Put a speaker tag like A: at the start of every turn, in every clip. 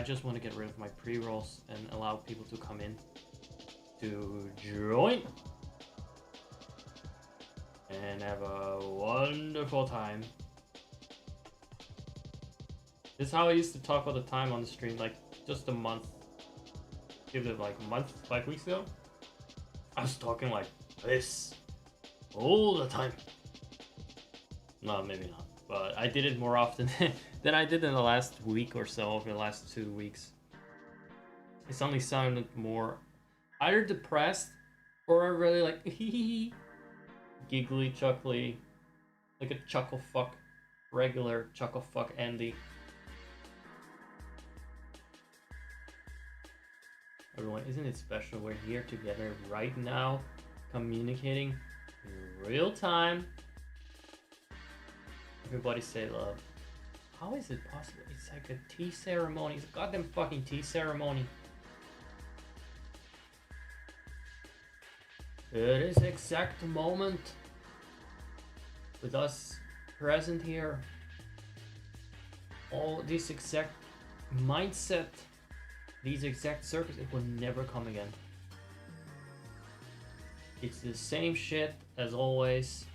A: I just want to get rid of my pre-rolls and allow people to come in to join and have a wonderful time. This is how I used to talk all the time on the stream, like just a month. Give it like a month, 5 weeks ago. I was talking like this all the time. No, maybe not. But I did it more often than I did in the last week or so, over the last 2 weeks. It suddenly sounded more either depressed or really like giggly, chuckly, like a chuckle fuck, regular chuckle fuck Andy. Everyone, isn't it special? We're here together right now, communicating in real time. Everybody say love. How is it possible? It's like a tea ceremony. It's a goddamn fucking tea ceremony. It is exact moment with us present here. All this exact mindset, these exact circles, it will never come again. It's the same shit as always,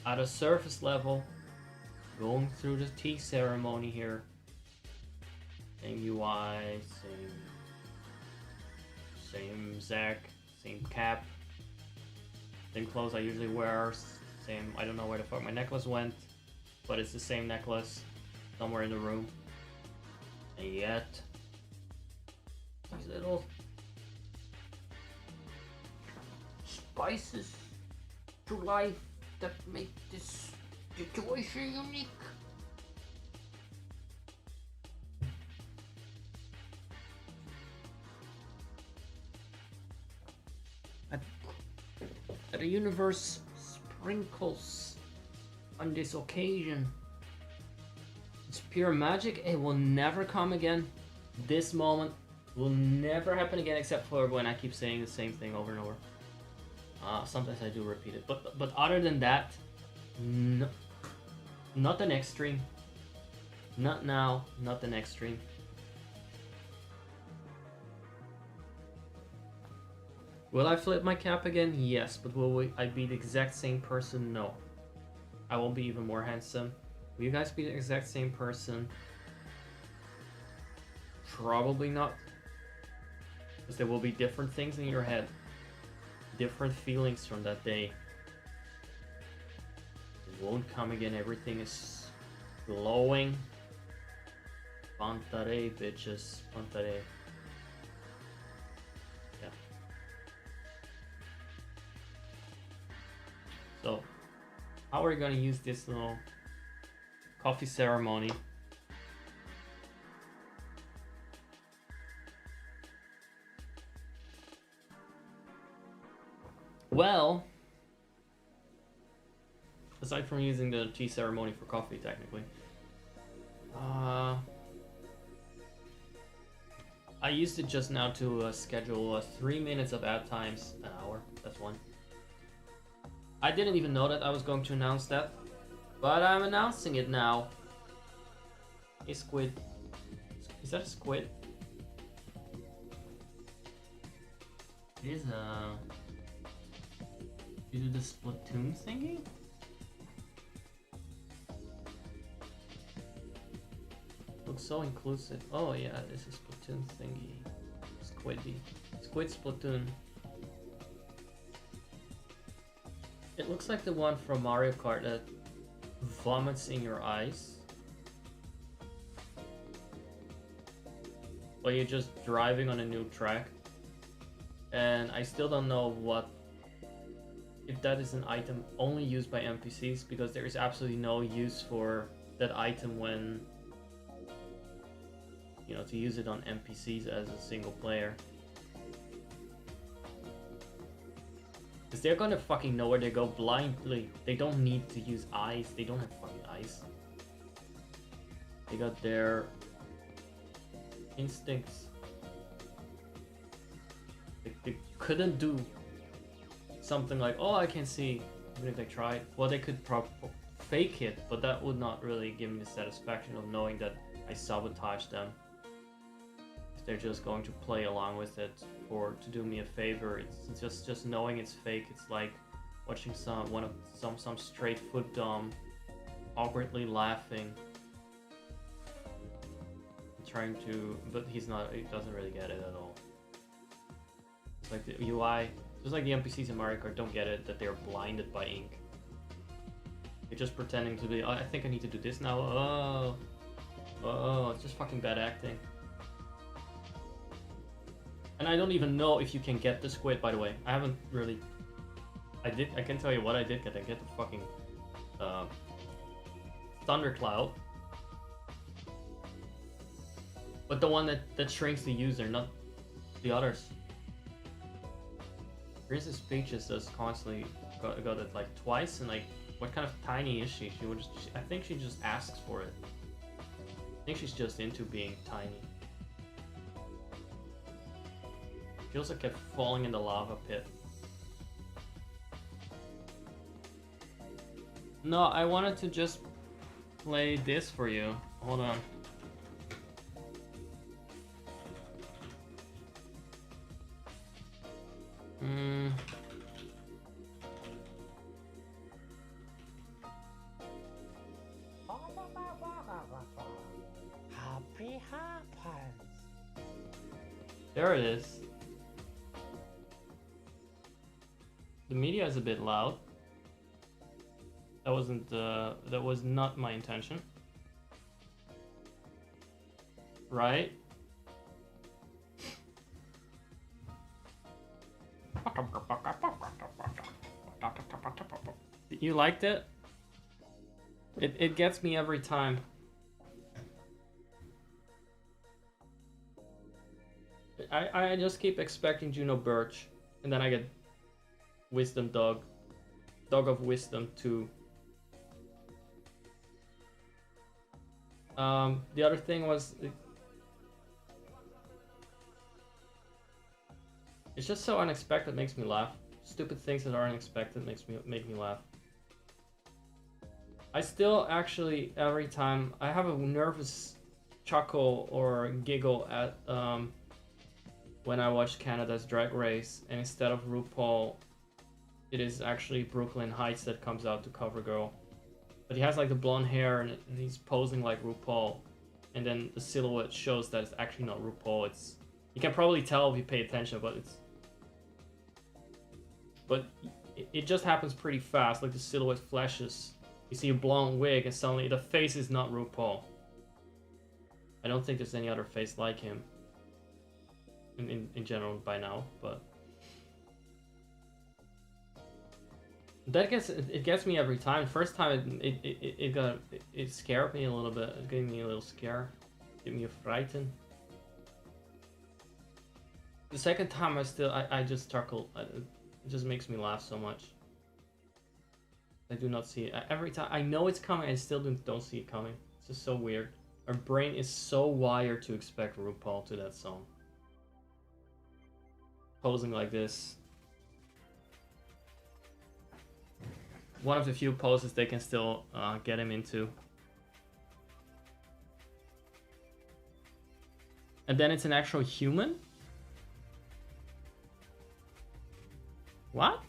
A: at a surface level, going through the tea ceremony here. Same UI, same Zac, same cap, same clothes I usually wear, same, I don't know where the fuck my necklace went, but it's the same necklace somewhere in the room. And yet, these little spices to life that make this situation unique. The universe sprinkles on this occasion. It's pure magic. It will never come again. This moment will never happen again, except for when I keep saying the same thing over and over. Sometimes I do repeat it, but other than that, no, not the next stream. Not now. Not the next stream. Will I flip my cap again? Yes, but will I be the exact same person? No. I will be even more handsome. Will you guys be the exact same person? Probably not. Because there will be different things in your head. Different feelings from that day. It won't come again. Everything is glowing. Pantare, bitches. Pantare. Yeah. So, how are we going to use this little coffee ceremony? Well, aside from using the tea ceremony for coffee, technically, I used it just now to schedule 3 minutes of ad times an hour. That's one. I didn't even know that I was going to announce that, but I'm announcing it now. A squid. Is that a squid? It is a... You do the Splatoon thingy? Looks so inclusive. Oh yeah, this is Splatoon thingy. Squiddy. Squid Splatoon. It looks like the one from Mario Kart that vomits in your eyes. While you're just driving on a new track. And I still don't know if that is an item only used by NPCs, because there is absolutely no use for that item when, you know, to use it on NPCs as a single player. Because they're gonna fucking know where they go blindly. They don't need to use eyes. They don't have fucking eyes. They got their instincts. They couldn't do something like, oh, I can see, even if they tried. Well, they could fake it, but that would not really give me the satisfaction of knowing that I sabotaged them. they're just going to play along with it or to do me a favor. It's just knowing it's fake. It's like watching some straight foot dom awkwardly laughing, trying to, but he doesn't really get it at all. It's like the UI, just like the NPCs in Mario Kart don't get it that they're blinded by ink. They're just pretending to be, oh, I think I need to do this now. Oh, it's just fucking bad acting. And I don't even know if you can get the squid, by the way. I haven't really... I can tell you what I did get. I get the fucking... Thundercloud. But the one that shrinks the user, not the others. Princess Peaches does constantly got it like twice, and like, what kind of tiny is she? I think she just asks for it. I think she's just into being tiny. She also kept falling in the lava pit. No, I wanted to just play this for you. Hold on.
B: Happy happens.
A: There it is. The media is a bit loud. That was not my intention. Right? You liked it? It gets me every time. I just keep expecting Juno Birch, and then I get Wisdom Dog of Wisdom 2. The other thing was, it's just so unexpected, makes me laugh. Stupid things that are unexpected make me laugh. I still actually, every time I have a nervous chuckle or giggle at when I watch Canada's Drag Race, and instead of RuPaul, it is actually Brooklyn Heights that comes out to CoverGirl. But he has like the blonde hair and he's posing like RuPaul, and then the silhouette shows that it's actually not RuPaul. You can probably tell if you pay attention, but it just happens pretty fast. Like the silhouette flashes, you see a blonde wig, and suddenly the face is not RuPaul. I don't think there's any other face like him in general by now, but it gets me every time. First time it scared me a little bit. It gave me a little scare, gave me a frighten. The second time I just chuckled. It just makes me laugh so much. I do not see it every time. I know it's coming, I still don't see it coming. It's just so weird. Our brain is so wired to expect RuPaul to that song. Posing like this. One of the few poses they can still get him into. And then it's an actual human? What?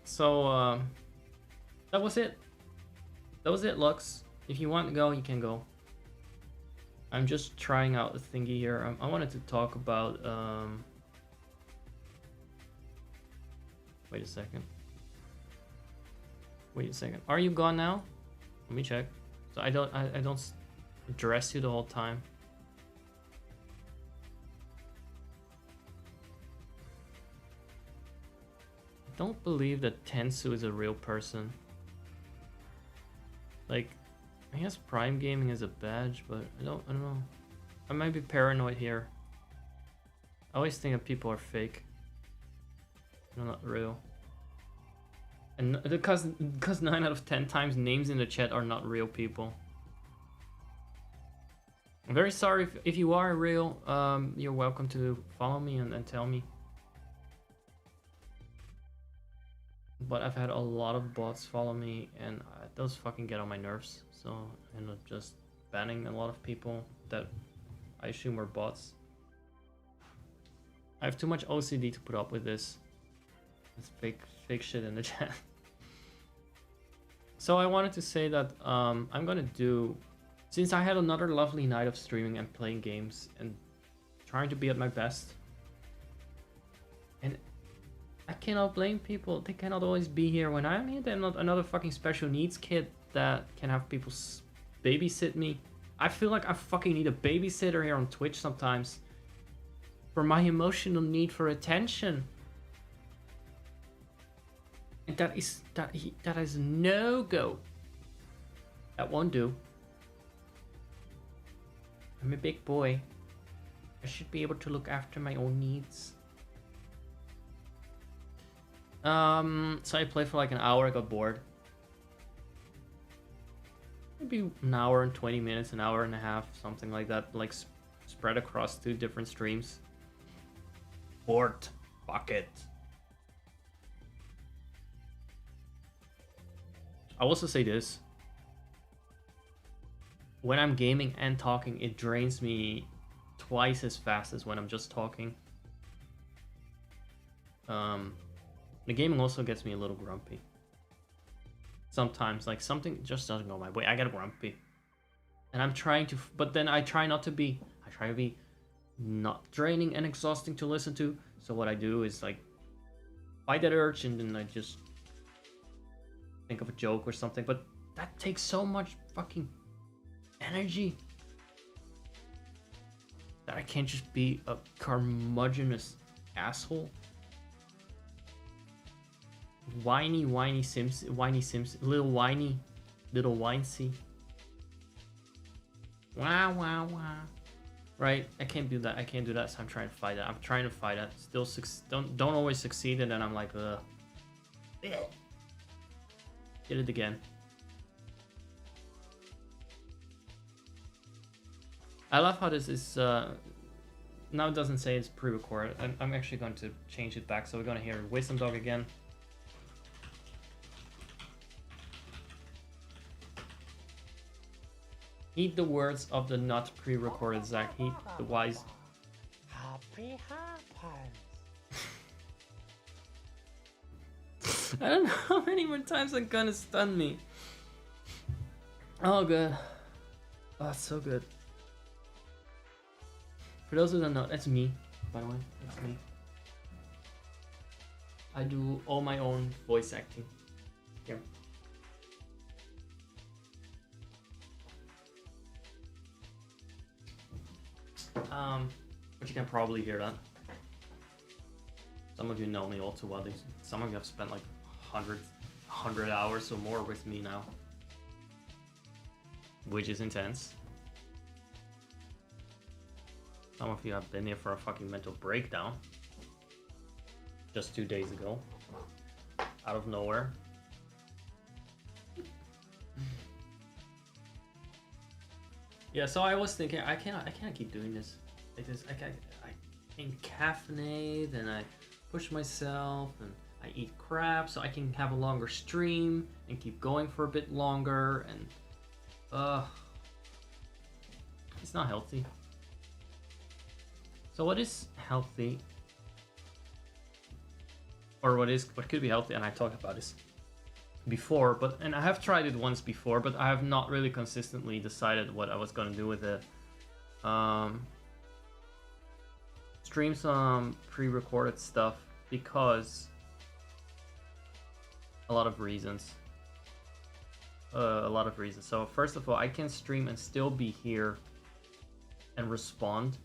A: So, that was it. That was it, Lux. If you want to go, you can go. I'm just trying out the thingy here. I wanted to talk about, wait a second. Wait a second. Are you gone now? Let me check. So I don't address you the whole time. I don't believe that Tensu is a real person. Like, I guess Prime Gaming is a badge, but I don't know. I might be paranoid here. I always think that people are fake. They're not real. And because 9 out of 10 times names in the chat are not real people. I'm very sorry if you are real. You're welcome to follow me and tell me. But I've had a lot of bots follow me, and those fucking get on my nerves. So I end up just banning a lot of people that I assume were bots. I have too much OCD to put up with this. It's fake shit in the chat. So I wanted to say that I'm gonna do, since I had another lovely night of streaming and playing games and trying to be at my best, and I cannot blame people. They cannot always be here when I'm here. They're not another fucking special needs kid that can have people babysit me. I feel like I fucking need a babysitter here on Twitch sometimes for my emotional need for attention. And that is no go. That won't do. I'm a big boy. I should be able to look after my own needs. So I played for like an hour. I got bored. Maybe an hour and 20 minutes, an hour and a half, something like that. Like spread across 2 different streams. Bored. Fuck it. I'll also say this. When I'm gaming and talking, it drains me twice as fast as when I'm just talking. The gaming also gets me a little grumpy. Sometimes, like, something just doesn't go my way. I get grumpy. And I'm trying to, but then I try to be not draining and exhausting to listen to. So what I do is, like, fight that urge and then I just think of a joke or something, but that takes so much fucking energy that I can't just be a curmudgeonous asshole. Whiny Sims, little whinesy. Wow. Right? I can't do that. So I'm trying to fight that. I'm trying to fight that. Still don't always succeed, and then I'm like, ugh. Did it again. I love how this is, now it doesn't say it's pre-recorded. I'm actually going to change it back, so we're going to hear Wisdom Dog again. Heed the words of the not pre-recorded Zach. Heed the wise.
B: Happy happens.
A: I don't know how many more times I'm gonna stun me. Oh good. Oh, that's so good. For those who don't know, that's me, by the way. That's me. I do all my own voice acting. Yeah. But you can probably hear that. Some of you know me all too well. Some of you have spent like 100 hours or more with me now, which is intense. Some of you have been here for a fucking mental breakdown just 2 days ago, out of nowhere. Yeah, so I was thinking I can't keep doing this. I caffeinate and I push myself and I eat crap so I can have a longer stream and keep going for a bit longer, and it's not healthy. So what is healthy, or what could be healthy, and I talked about this before, and I have tried it once before, but I have not really consistently decided what I was going to do with it. Stream some pre-recorded stuff because a lot of reasons. So first of all, I can stream and still be here and respond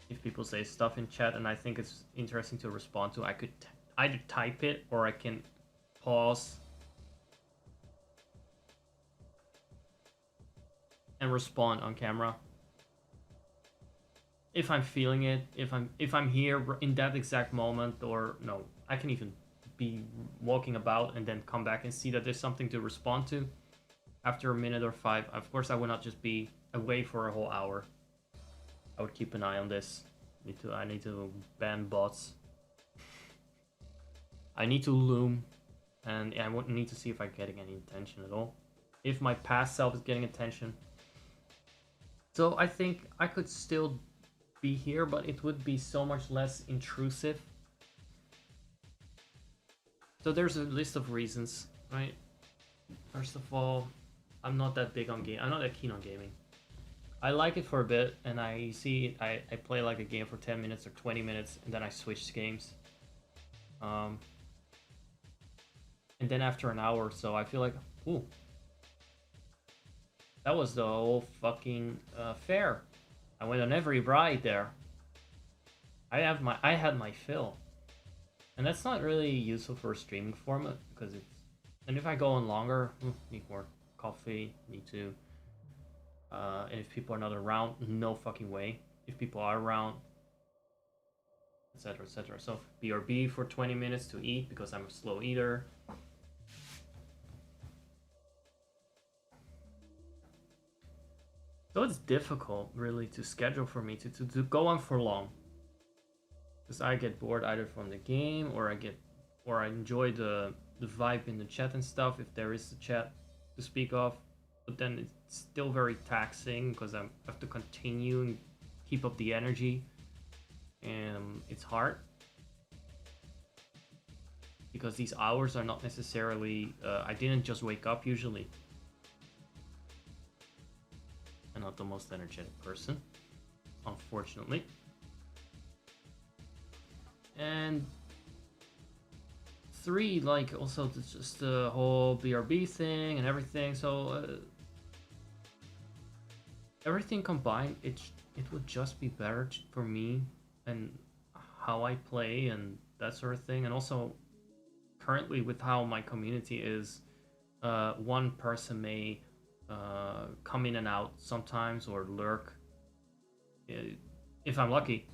A: if people say stuff in chat and I think it's interesting to respond to. I could either type it or I can pause and respond on camera if I'm feeling it, if I'm here in that exact moment, or no, I can even be walking about and then come back and see that there's something to respond to after a minute or 5. Of course, I would not just be away for a whole hour. I would keep an eye on this. I need to ban bots. I need to loom, and I wouldn't need to see if I'm getting any attention at all. If my past self is getting attention, So I think I could still be here, but it would be so much less intrusive. So there's a list of reasons, right? First of all, I'm not that big on game. I'm not that keen on gaming. I like it for a bit, and I see I play like a game for 10 minutes or 20 minutes, and then I switch games. Um, and then after an hour or so, I feel like, ooh, that was the whole fucking fair. I went on every ride there. I had my fill, and that's not really useful for a streaming format because it's. And if I go on longer, need more coffee, need to. And if people are not around, no fucking way. If people are around, etc., etc. So BRB for 20 minutes to eat because I'm a slow eater. So it's difficult, really, to schedule for me to go on for long. Because I get bored either from the game or I enjoy the vibe in the chat and stuff if there is a chat to speak of. But then it's still very taxing because I have to continue and keep up the energy. And it's hard. Because these hours are not necessarily... I didn't just wake up usually. I'm not the most energetic person, unfortunately. And 3, like, also just the whole BRB thing and everything. So everything combined, it would just be better for me and how I play and that sort of thing. And also, currently with how my community is, one person may come in and out sometimes or lurk if I'm lucky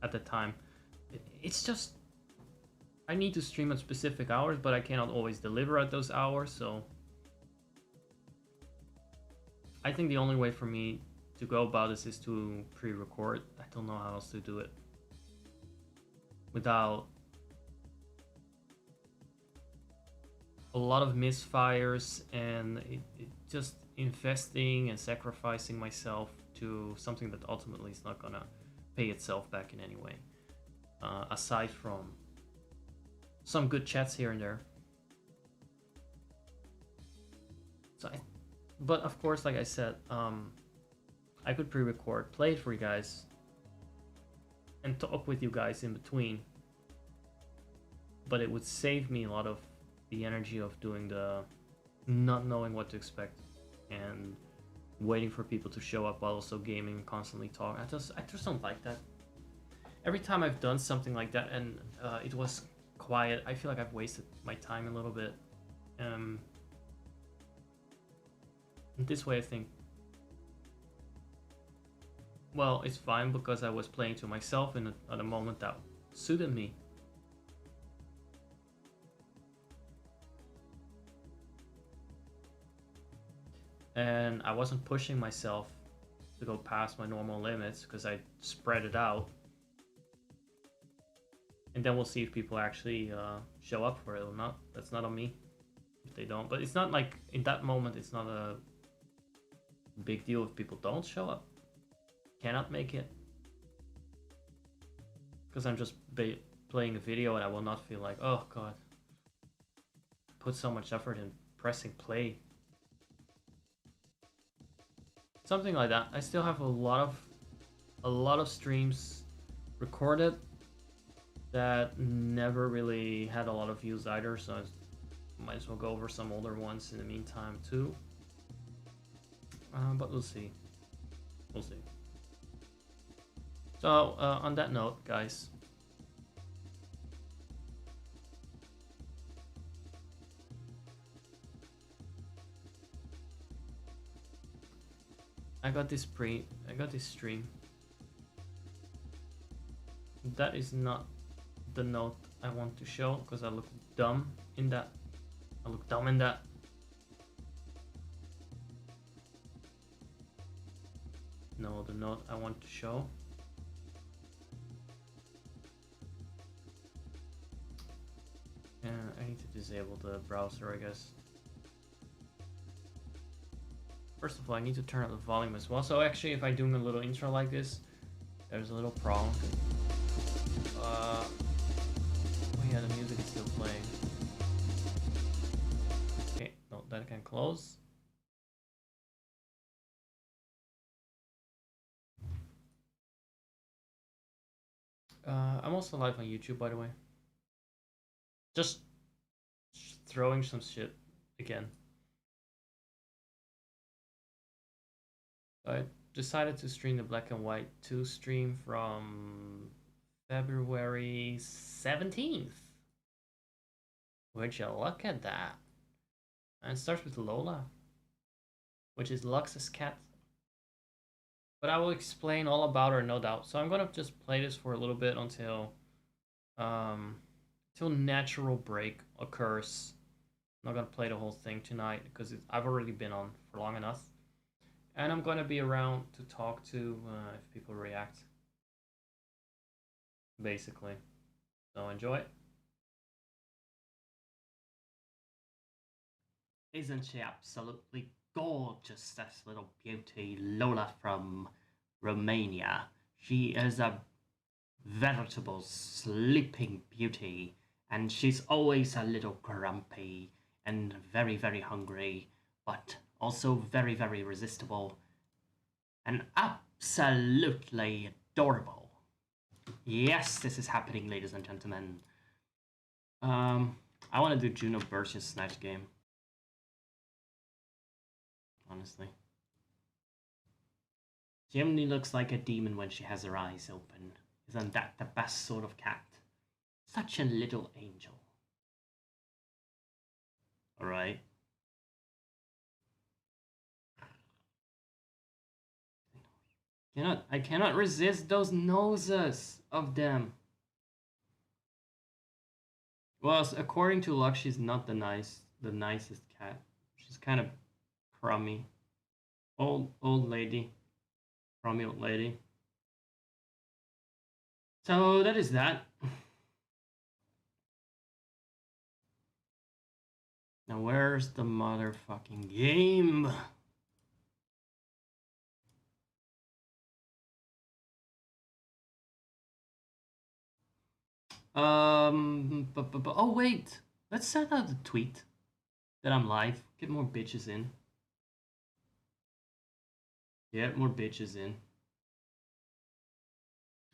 A: at the time. It's just I need to stream at specific hours, but I cannot always deliver at those hours, so I think the only way for me to go about this is to pre-record. I don't know how else to do it without a lot of misfires and it just investing and sacrificing myself to something that ultimately is not gonna pay itself back in any way, aside from some good chats here and there. So but of course, like I said, I could pre-record, play it for you guys, and talk with you guys in between, but it would save me a lot of the energy of doing the not knowing what to expect and waiting for people to show up while also gaming and constantly talk. I just don't like that. Every time I've done something like that and it was quiet, I feel like I've wasted my time a little bit. This way I think, well, it's fine because I was playing to myself at a moment that suited me. And I wasn't pushing myself to go past my normal limits because I spread it out. And then we'll see if people actually show up for it or not. That's not on me if they don't. But it's not like in that moment, it's not a big deal if people don't show up. Cannot make it. Because I'm just playing a video and I will not feel like, oh god, put so much effort in pressing play. Something like that. I still have a lot of streams recorded that never really had a lot of views either, so I might as well go over some older ones in the meantime too. But we'll see. We'll see. So on that note, guys, I got this stream. That is not the note I want to show because I look dumb in that. I look dumb in that. No, the note I want to show. I need to disable the browser, I guess. First of all, I need to turn up the volume as well. So actually, if I'm doing a little intro like this, there's a little problem. Oh yeah, the music is still playing. Okay, no, that can close. I'm also live on YouTube, by the way. Just throwing some shit again. I decided to stream the Black and White 2 stream from February 17th. Would you look at that? And it starts with Lola, which is Lux's cat. But I will explain all about her, no doubt. So I'm gonna just play this for a little bit until natural break occurs. I'm not gonna play the whole thing tonight because I've already been on for long enough. And I'm gonna be around to talk to if people react. Basically. So enjoy.
B: Isn't she absolutely gorgeous, this little beauty, Lola from Romania? She is a veritable sleeping beauty, and she's always a little grumpy and very, very hungry, but also very, very resistible and absolutely adorable. Yes, this is happening, ladies and gentlemen. I want to do Juno versus Snatch Game. Honestly. She only looks like a demon when she has her eyes open. Isn't that the best sort of cat? Such a little angel. Alright. I cannot resist those noses of them. Well, according to Lux, she's not the nicest cat. She's kind of crummy. Old lady. Crummy old lady. So that is that. Now where's the motherfucking game? Oh wait, let's send out a tweet that I'm live. Get more bitches in. Get more bitches in.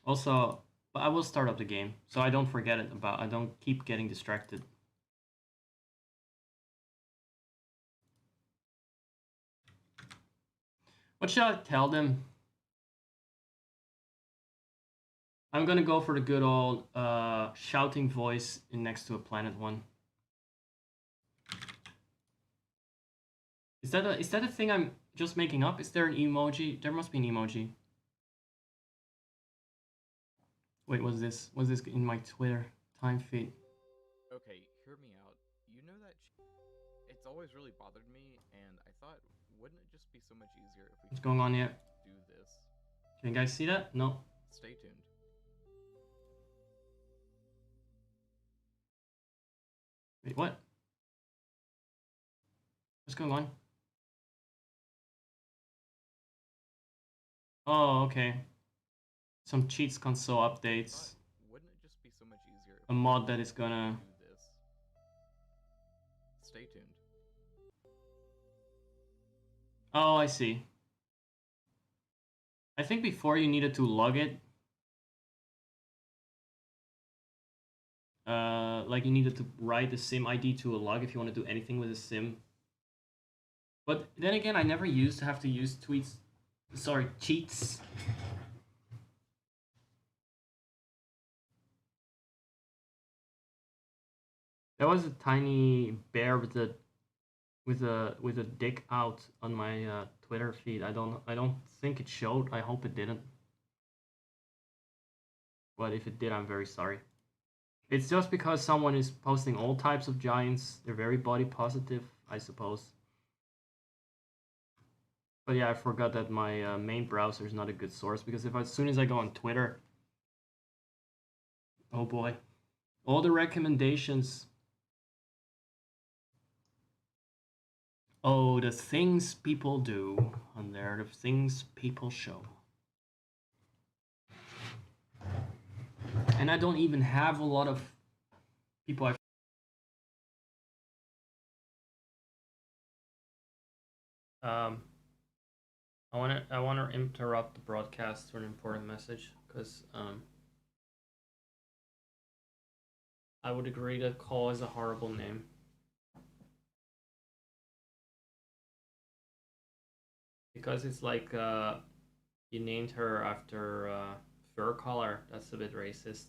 B: Also, but I will start up the game so I don't forget it about. I don't keep getting distracted. What should I tell them? I'm gonna go for the good old shouting voice in next to a planet one. Is that a thing I'm just making up? Is there an emoji? There must be an emoji. Wait, what's this? What's this in my Twitter time feed?
C: Okay, hear me out. You know that it's always really bothered me, and I thought, wouldn't it just be so much easier if we
B: What's going on here?
C: do this?
B: Can you guys see that? No.
C: Stay tuned.
B: Wait, what? What's going on? Oh, okay. Some cheats console updates.
C: Wouldn't it just be so much easier if
B: A mod that is gonna
C: do this? Stay tuned.
B: Oh, I see. I think before you needed to log it. Like you needed to write the SIM ID to a log if you want to do anything with a SIM. But then again, I never used to have to use cheats. There was a tiny bear with a dick out on my Twitter feed. I don't think it showed. I hope it didn't. But if it did, I'm very sorry. It's just because someone is posting all types of giants. They're very body positive, I suppose. But yeah, I forgot that my main browser is not a good source because as soon as I go on Twitter, oh boy, all the recommendations Oh, the things people do, and they're the things people show. And I don't even have a lot of people
A: Um, I want to interrupt the broadcast for an important message because I would agree that Call is a horrible name. Because it's like you named her after fur color. That's a bit racist.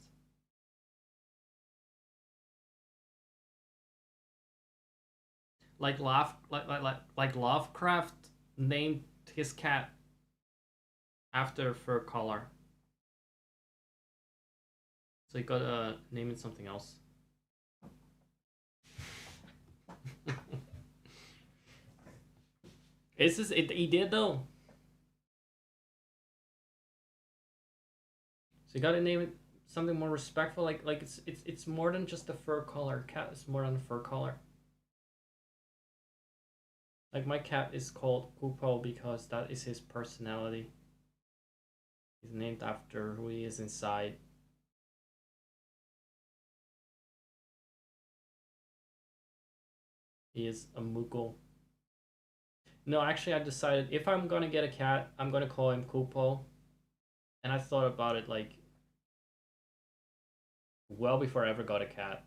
A: Like Lovecraft named his cat after fur color. So you gotta name it something else. Is this it? He did though. So you gotta name it something more respectful. Like it's more than just the fur color. Cat is more than the fur color. Like my cat is called Kupo because that is his personality. He's named after who he is inside. He is a Moogle. No, actually, I decided if I'm gonna get a cat, I'm gonna call him Kupo. And I thought about it like well before I ever got a cat.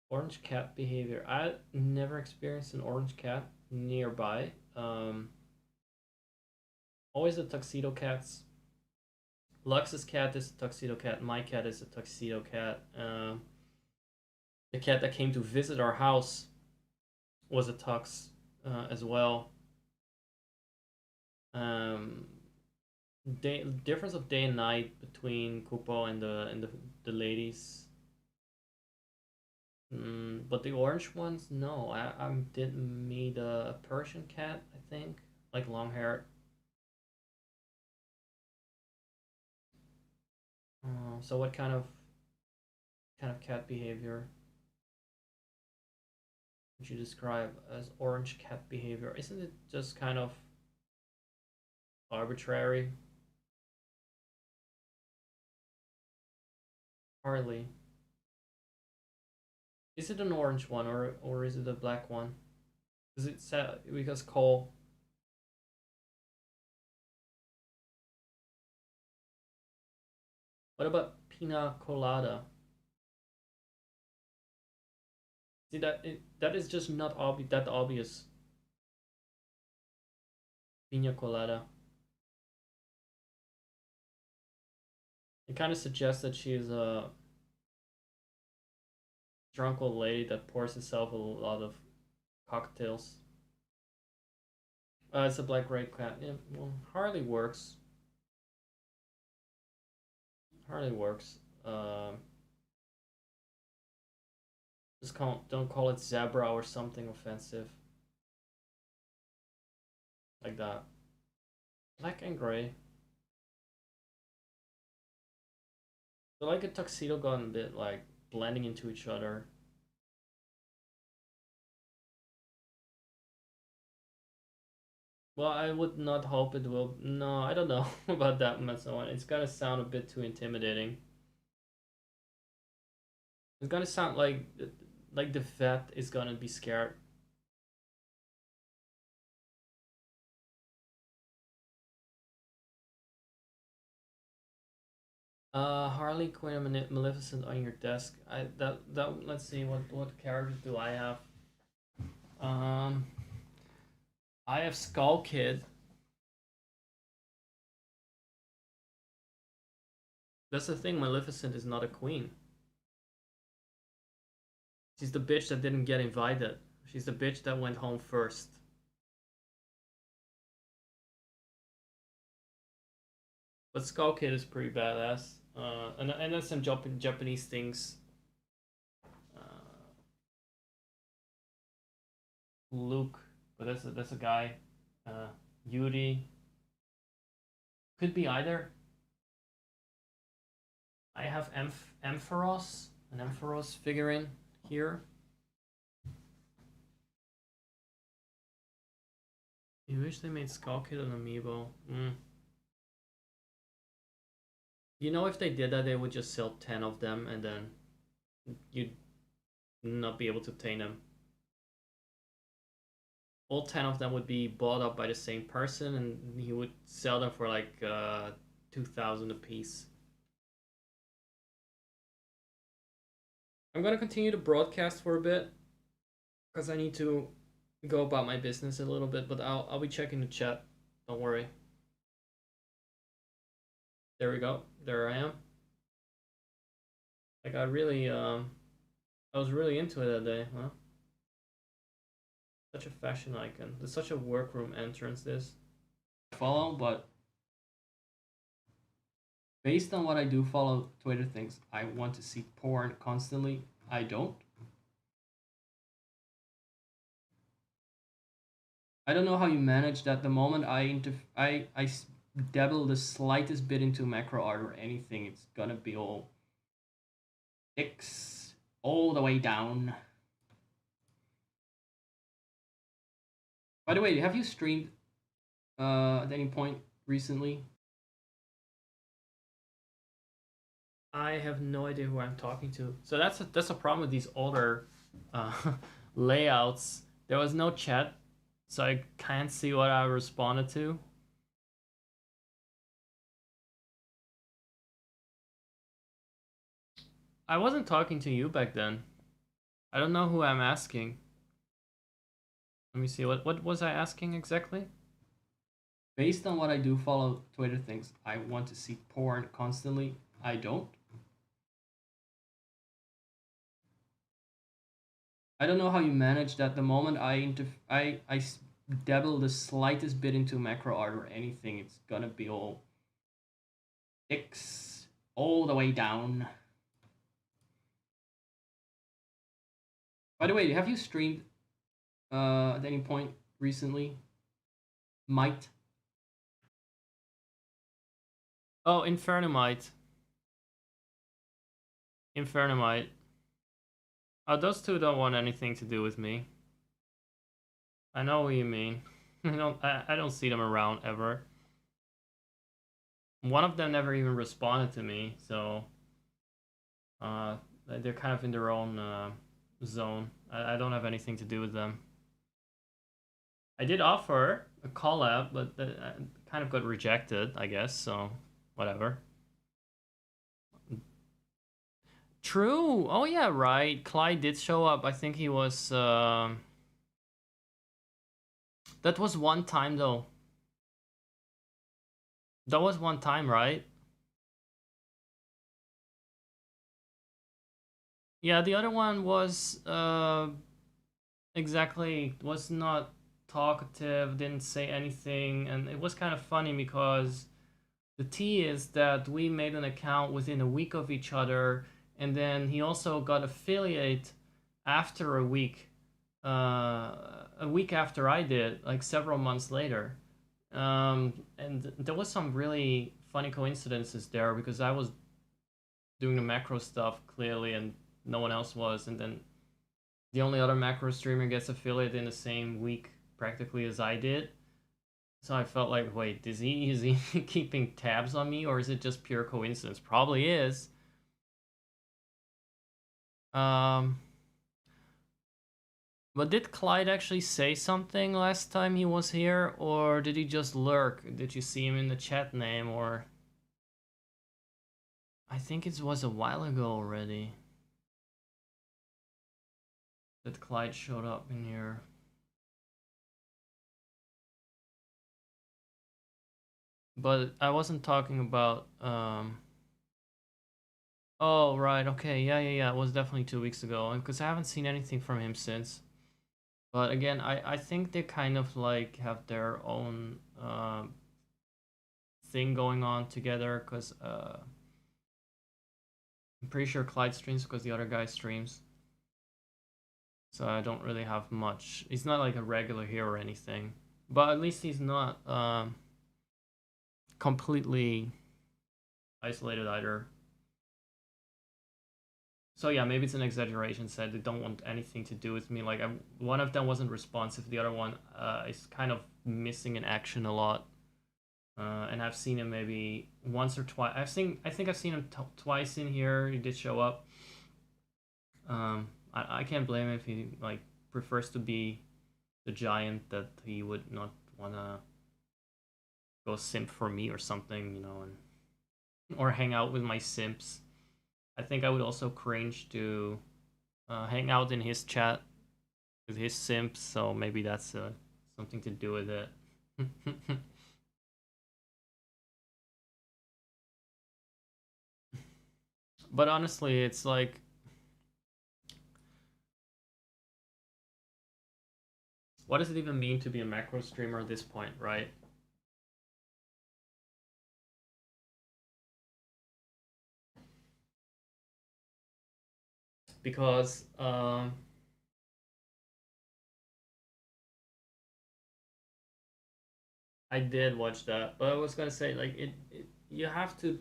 A: Orange cat behavior. I never experienced an orange cat nearby. Always the tuxedo cats. Lux's cat is a tuxedo cat. My cat is a tuxedo cat. The cat that came to visit our house was a tux as well. Difference of day and night between Kupo and the ladies. But the orange ones, no. I did meet a Persian cat, I think, like long hair. So what kind of cat behavior would you describe as orange cat behavior? Isn't it just kind of arbitrary? Hardly. Is it an orange one or is it a black one? Is it sad because Cole? What about pina colada? See that is just not that obvious. Pina colada. It kind of suggests that she is a drunk old lady that pours herself a lot of cocktails. It's a black rape cat. Yeah, well, hardly works. Hardly works. Don't call it zebra or something offensive like that. Black and gray. They're like a tuxedo gone a bit like blending into each other. Well, I would not hope it will. No, I don't know about that much. It's gonna sound a bit too intimidating. It's gonna sound like the vet is gonna be scared. Harley Quinn and Maleficent on your desk. That let's see what characters do I have. Um, I have Skull Kid. That's the thing. Maleficent is not a queen. She's the bitch that didn't get invited. She's the bitch that went home first. But Skull Kid is pretty badass. And then some Japanese things. Uh, Luke, but that's a guy. Yuri could be either. I have Ampharos, an Ampharos figurine here. You wish they made Skull Kid an amiibo. You know, if they did that, they would just sell 10 of them and then you'd not be able to obtain them. All 10 of them would be bought up by the same person and he would sell them for like 2,000 a piece. I'm gonna continue to broadcast for a bit because I need to go about my business a little bit, but I'll be checking the chat. Don't worry. There we go. There I am. Like I was really into it that day, huh? Such a fashion icon. There's such a workroom entrance. This follow, but based on what I do follow Twitter things, I want to see porn constantly. I don't. I don't know how you manage that. The moment I dabble the slightest bit into macro art or anything, it's gonna be all X all the way down. By the way, have you streamed at any point recently? I have no idea who I'm talking to. So that's a problem with these older layouts. There was no chat, so I can't see what I responded to. I wasn't talking to you back then. I don't know who I'm asking. Let me see, what was I asking exactly? Based on what I do follow Twitter things, I want to see porn constantly. I don't. I don't know how you manage that. The moment I dabble the slightest bit into macro art or anything, it's gonna be all X all the way down. By the way, have you streamed at any point recently? Might. Oh, Infernomite. Infernomite. Oh, those two don't want anything to do with me. I know what you mean. I don't see them around ever. One of them never even responded to me, so they're kind of in their own zone. I don't have anything to do with them. I did offer a collab, but that kind of got rejected, I guess, so whatever. True. Oh yeah, right. Clyde did show up. I think he was that was one time though. That was one time, right? Yeah, the other one was exactly was not talkative, didn't say anything, and it was kind of funny because the tea is that we made an account within a week of each other, and then he also got affiliate after a week after I did, like several months later. And there was some really funny coincidences there because I was doing the macro stuff clearly and no one else was, and then the only other macro streamer gets affiliate in the same week practically as I did. So I felt like, wait, is he keeping tabs on me, or is it just pure coincidence? Probably is. But did Clyde actually say something last time he was here, or did he just lurk? Did you see him in the chat name, or... I think it was a while ago already that Clyde showed up in here. But I wasn't talking about, Oh, right, okay, yeah, it was definitely 2 weeks ago, and because I haven't seen anything from him since. But again, I think they kind of like have their own thing going on together, because I'm pretty sure Clyde streams because the other guy streams. So I don't really have much. He's not like a regular here or anything. But at least he's not completely isolated either. So yeah, maybe it's an exaggeration. Said they don't want anything to do with me. Like one of them wasn't responsive. The other one is kind of missing in action a lot. And I've seen him maybe once or twice. I think I've seen him twice in here. He did show up. I can't blame him if he like prefers to be the giant that he would not wanna go simp for me or something, you know, and or hang out with my simps. I think I would also cringe to hang out in his chat with his simps, so maybe that's something to do with it. But honestly, it's like what does it even mean to be a macro streamer at this point, right? Because I did watch that, but I was gonna say like you have to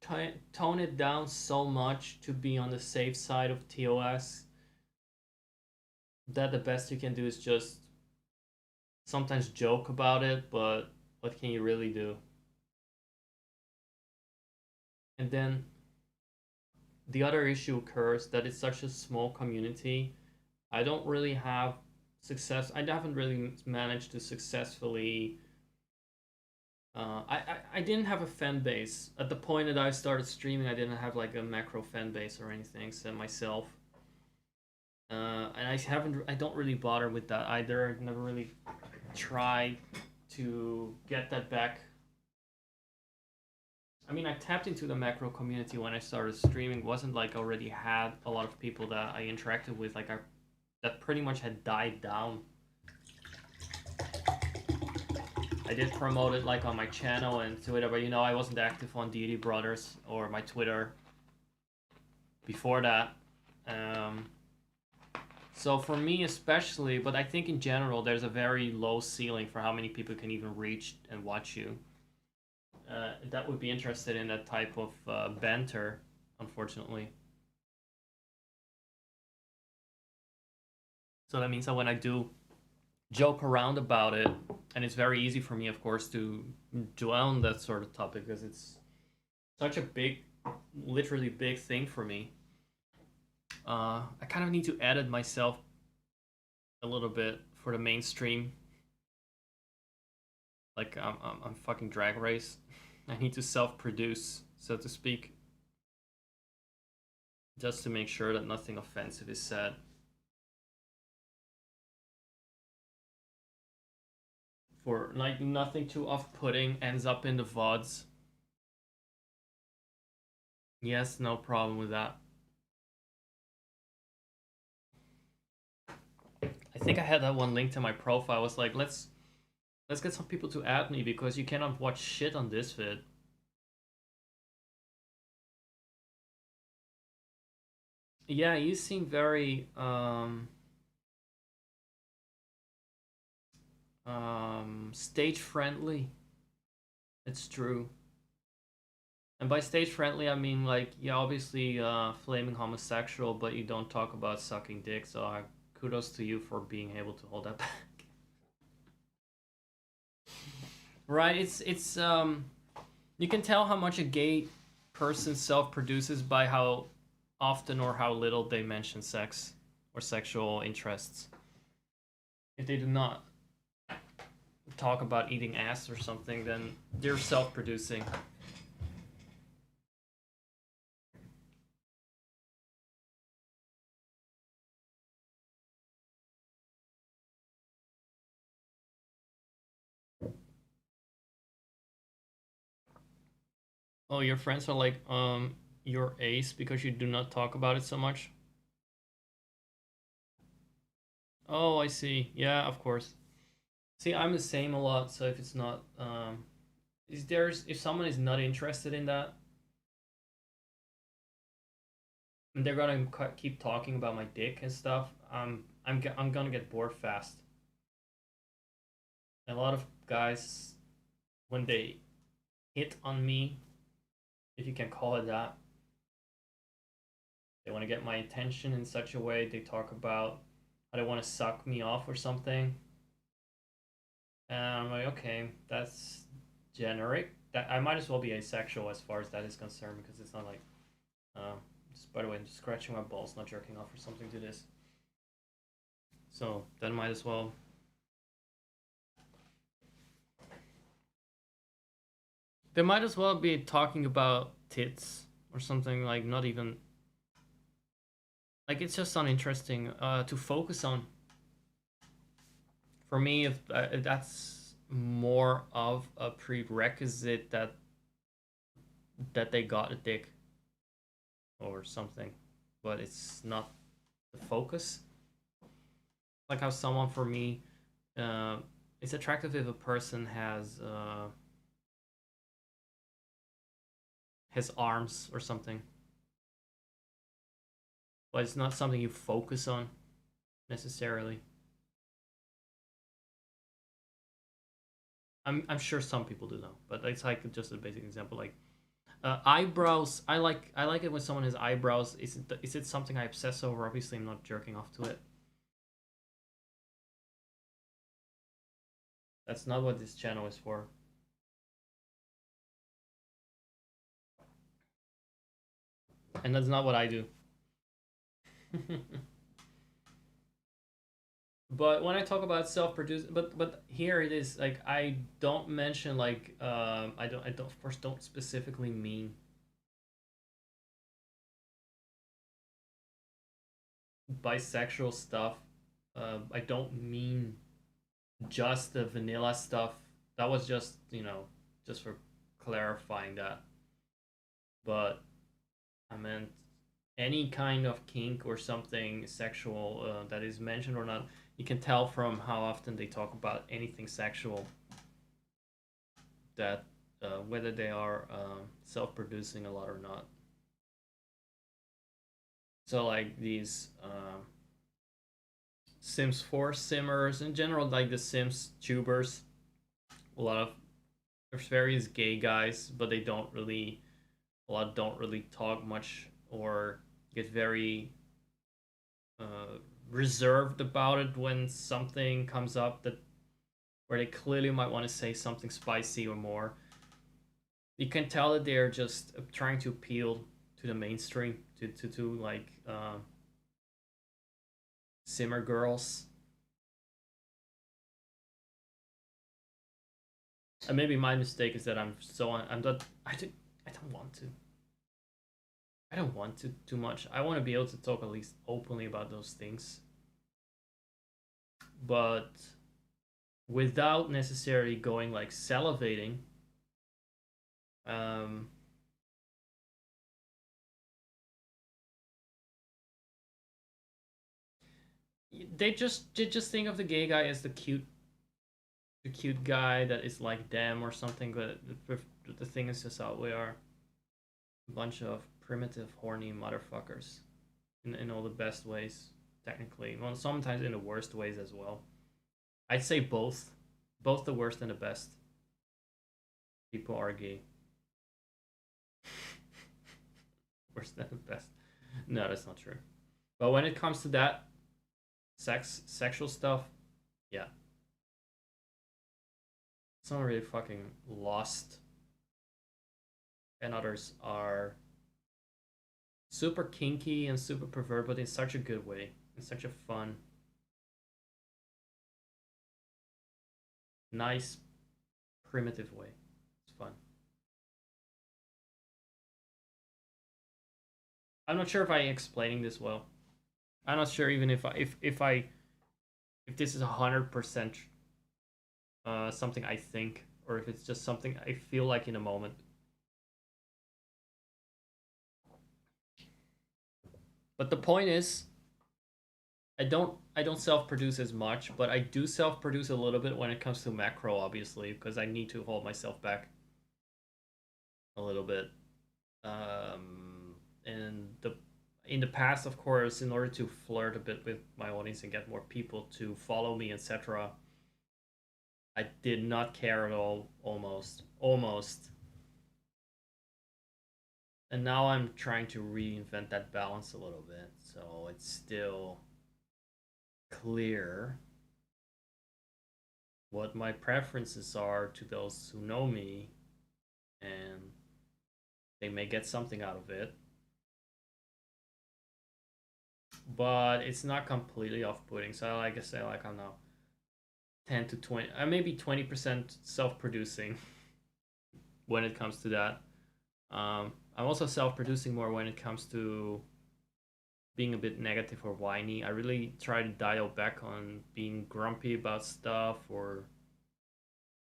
A: tone it down so much to be on the safe side of TOS that the best you can do is just sometimes joke about it, but what can you really do? And then the other issue occurs that it's such a small community. I don't really have success. I haven't really managed to successfully. I didn't have a fan base at the point that I started streaming. I didn't have like a macro fan base or anything, except myself. And I don't really bother with that either. I've never really tried to get that back. I mean, I tapped into the macro community when I started streaming. It wasn't like I already had a lot of people that I interacted with. Like that pretty much had died down. I did promote it like on my channel and Twitter, but you know I wasn't active on Deity Brothers or my Twitter before that. So for me especially, but I think in general there's a very low ceiling for how many people can even reach and watch you. That would be interested in that type of banter, unfortunately. So that means that when I do joke around about it, and it's very easy for me, of course, to dwell on that sort of topic because it's such a big, literally big thing for me. I kind of need to edit myself a little bit for the mainstream. Like I'm fucking Drag Race. I need to self-produce, so to speak, just to make sure that nothing offensive is said. For like nothing too off-putting ends up in the VODs. Yes, no problem with that. I think I had that one linked to my profile. I was like, let's get some people to add me because you cannot watch shit on this vid. Yeah, you seem very stage friendly. It's true. And by stage friendly, I mean like, yeah, obviously flaming homosexual, but you don't talk about sucking dick. So kudos to you for being able to hold that back. Right? It's you can tell how much a gay person self-produces by how often or how little they mention sex or sexual interests. If they do not talk about eating ass or something, then they're self-producing. Oh, your friends are like your ace because you do not talk about it so much. Oh, I see. Yeah, of course. See, I'm the same a lot. So if it's not, if someone is not interested in that, and they're gonna keep talking about my dick and stuff, I'm gonna get bored fast. A lot of guys, when they hit on me, if you can call it that, They want to get my attention in such a way. They talk about how they want to suck me off or something. And I'm like, okay, that's generic. That I might as well be asexual as far as that is concerned because it's not like, just, by the way, I'm just scratching my balls, not jerking off or something to this. So then might as well. They might as well be talking about tits or something like not even like it's just uninteresting to focus on. For me, if that's more of a prerequisite that they got a dick or something, but it's not the focus. Like how someone for me, it's attractive if a person has arms or something, but it's not something you focus on necessarily. I'm sure some people do though, but it's like just a basic example. Like eyebrows, I like it when someone has eyebrows. Is it something I obsess over? Obviously, I'm not jerking off to it. That's not what this channel is for. And that's not what I do. But when I talk about self-produced, but here it is like I don't mention like I don't of course don't specifically mean bisexual stuff. I don't mean just the vanilla stuff. That was just just for clarifying that. But I meant any kind of kink or something sexual that is mentioned or not. You can tell from how often they talk about anything sexual that whether they are self-producing a lot or not. So like these Sims 4 simmers in general, like the Sims tubers, a lot of there's various gay guys, but they don't really a lot don't really talk much or get very reserved about it when something comes up that where they clearly might want to say something spicy or more. You can tell that they're just trying to appeal to the mainstream, to like simmer girls. And maybe my mistake is that I'm not I don't want to. I don't want to too much. I want to be able to talk at least openly about those things, but without necessarily going like salivating. Um, they just think of the gay guy as the cute guy that is like them or something. But the thing is just how we are a bunch of primitive, horny motherfuckers in all the best ways. Technically, well, sometimes in the worst ways as well. I'd say both the worst and the best. People are gay. Worse than the best. No, that's not true. But when it comes to that sexual stuff, yeah, some are really fucking lost, and others are super kinky and super pervert, but in such a good way, in such a fun, nice, primitive way. It's fun. I'm not sure if I'm explaining this well. I'm not sure even if this is 100% something I think, or if it's just something I feel like in a moment. But the point is, I don't self-produce as much, but I do self-produce a little bit when it comes to macro, obviously, because I need to hold myself back a little bit. And in the past, of course, in order to flirt a bit with my audience and get more people to follow me, etc., I did not care at all. Almost. And now I'm trying to reinvent that balance a little bit, so it's still clear what my preferences are to those who know me, and they may get something out of it. But it's not completely off-putting. So like I say, like I'm now 10 to 20, maybe 20% self-producing when it comes to that. I'm also self-producing more when it comes to being a bit negative or whiny. I really try to dial back on being grumpy about stuff, or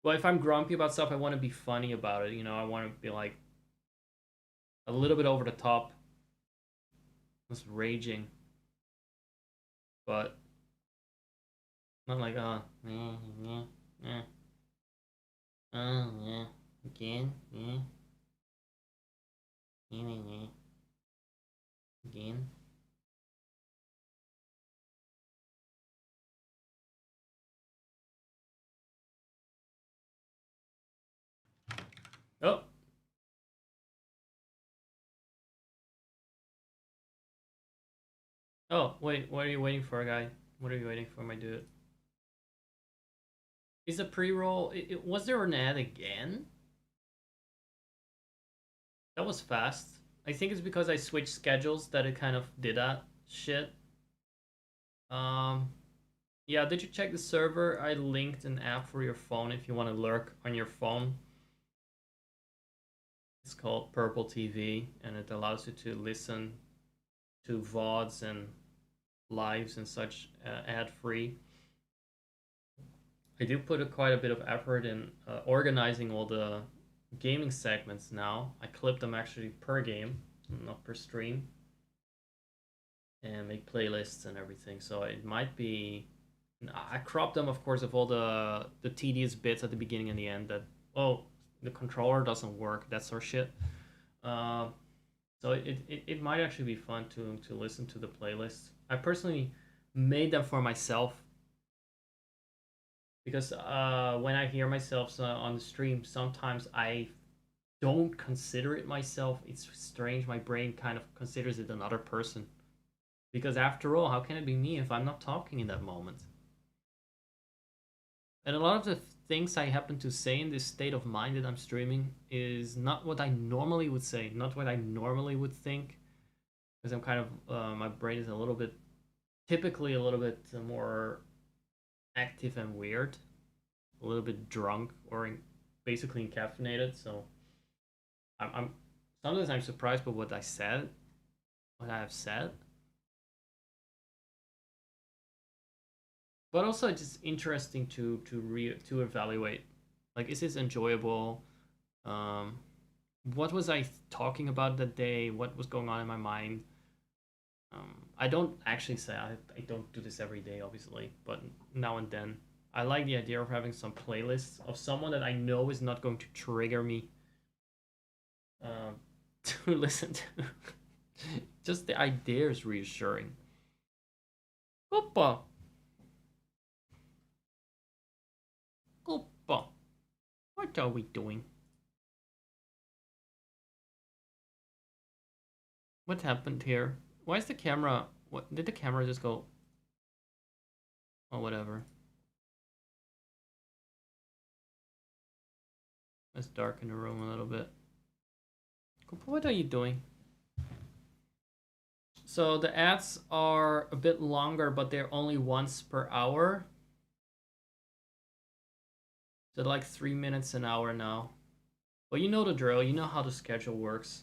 A: well, if I'm grumpy about stuff, I want to be funny about it. You know, I want to be like a little bit over the top, just raging, but not like yeah, again, yeah, again. Oh. Oh, wait, what are you waiting for, guy? What are you waiting for, my dude? Is a pre-roll... was there an ad again? That was fast. I think it's because I switched schedules that it kind of did that shit. Yeah, did you check the server? I linked an app for your phone if you want to lurk on your phone. It's called Purple TV, and it allows you to listen to VODs and lives and such ad-free. I do put quite a bit of effort in organizing all the gaming segments now. I clip them actually per game, not per stream, and make playlists and everything. So it might be... I crop them, of course, of all the tedious bits at the beginning and the end that, oh, the controller doesn't work, that sort of shit. So it might actually be fun to listen to the playlists. I personally made them for myself because when I hear myself on the stream, sometimes I don't consider it myself. It's strange. My brain kind of considers it another person. Because after all, how can it be me if I'm not talking in that moment? And a lot of the things I happen to say in this state of mind that I'm streaming is not what I normally would say, not what I normally would think. Because I'm kind of, my brain is a little bit, typically a little bit more active and weird. A little bit drunk or basically caffeinated. So I'm sometimes I'm surprised by what I said, what I have said. But also it's just interesting to evaluate, like, is this enjoyable? What was I talking about that day? What was going on in my mind? I don't actually say I don't do this every day, obviously, but now and then I like the idea of having some playlists of someone that I know is not going to trigger me to listen to. Just the idea is reassuring. Opa. Opa. What are we doing? What happened here? Why is the camera... What did the camera just go... Oh, whatever. Let's darken the room a little bit. What are you doing? So the ads are a bit longer, but they're only once per hour. So like 3 minutes an hour now. Well, you know the drill. You know how the schedule works.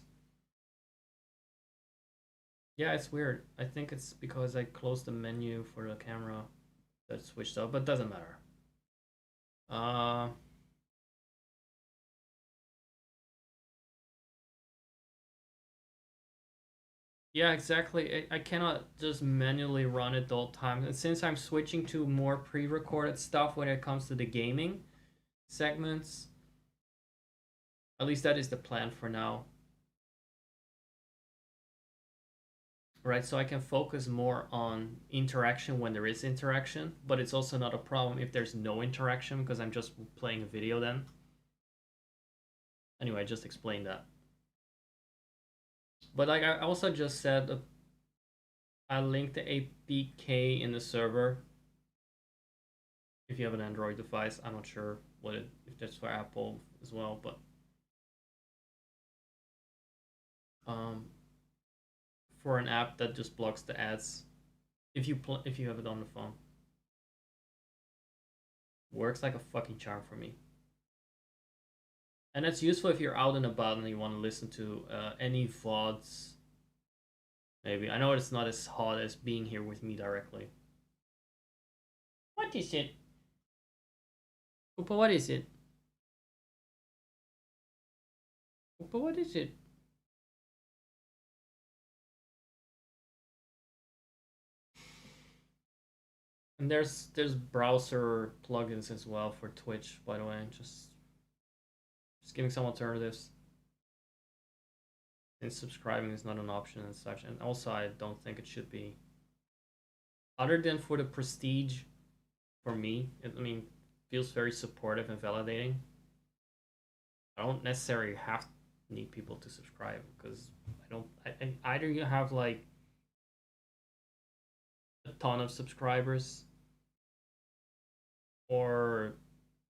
A: Yeah, it's weird. I think it's because I closed the menu for the camera that switched up, but doesn't matter. Yeah, exactly. I cannot just manually run it the whole time. And since I'm switching to more pre-recorded stuff when it comes to the gaming segments, at least that is the plan for now. Right, so I can focus more on interaction when there is interaction, but it's also not a problem if there's no interaction because I'm just playing a video then. Anyway, I just explained that. But like I also just said, I linked the APK in the server. If you have an Android device, I'm not sure if that's for Apple as well, but um, for an app that just blocks the ads, if you have it on the phone, works like a fucking charm for me. And it's useful if you're out and about and you want to listen to any VODs. Maybe I know it's not as hot as being here with me directly. What is it? Upa, what is it? Upa, what is it? And there's browser plugins as well for Twitch, by the way. Just giving some alternatives. And subscribing is not an option and such. And also, I don't think it should be. Other than for the prestige, for me, I mean, feels very supportive and validating. I don't necessarily need people to subscribe because either you have like a ton of subscribers and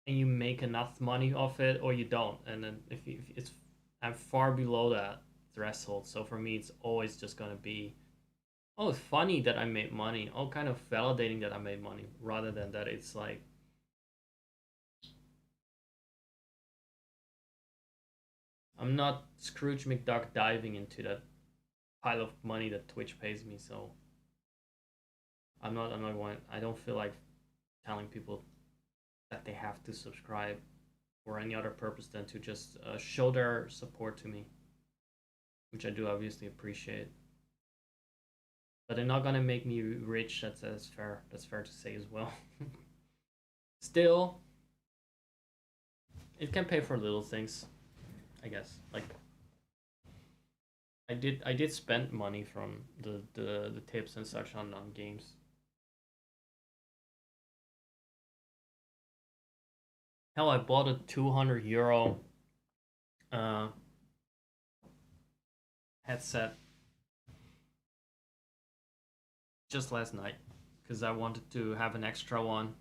A: you make enough money off it, or you don't. And then if it's I'm far below that threshold, so for me it's always just gonna be, oh, it's funny that I made money, oh, kind of validating that I made money, rather than that it's like I'm not Scrooge McDuck diving into that pile of money that Twitch pays me, so I'm not going. I don't feel like telling people that they have to subscribe for any other purpose than to just show their support to me, which I do obviously appreciate. But they're not gonna make me rich. That's fair. That's fair to say as well. Still, it can pay for little things, I guess. Like I did spend money from the tips and such on games. Hell, I bought a 200 euro headset just last night because I wanted to have an extra one.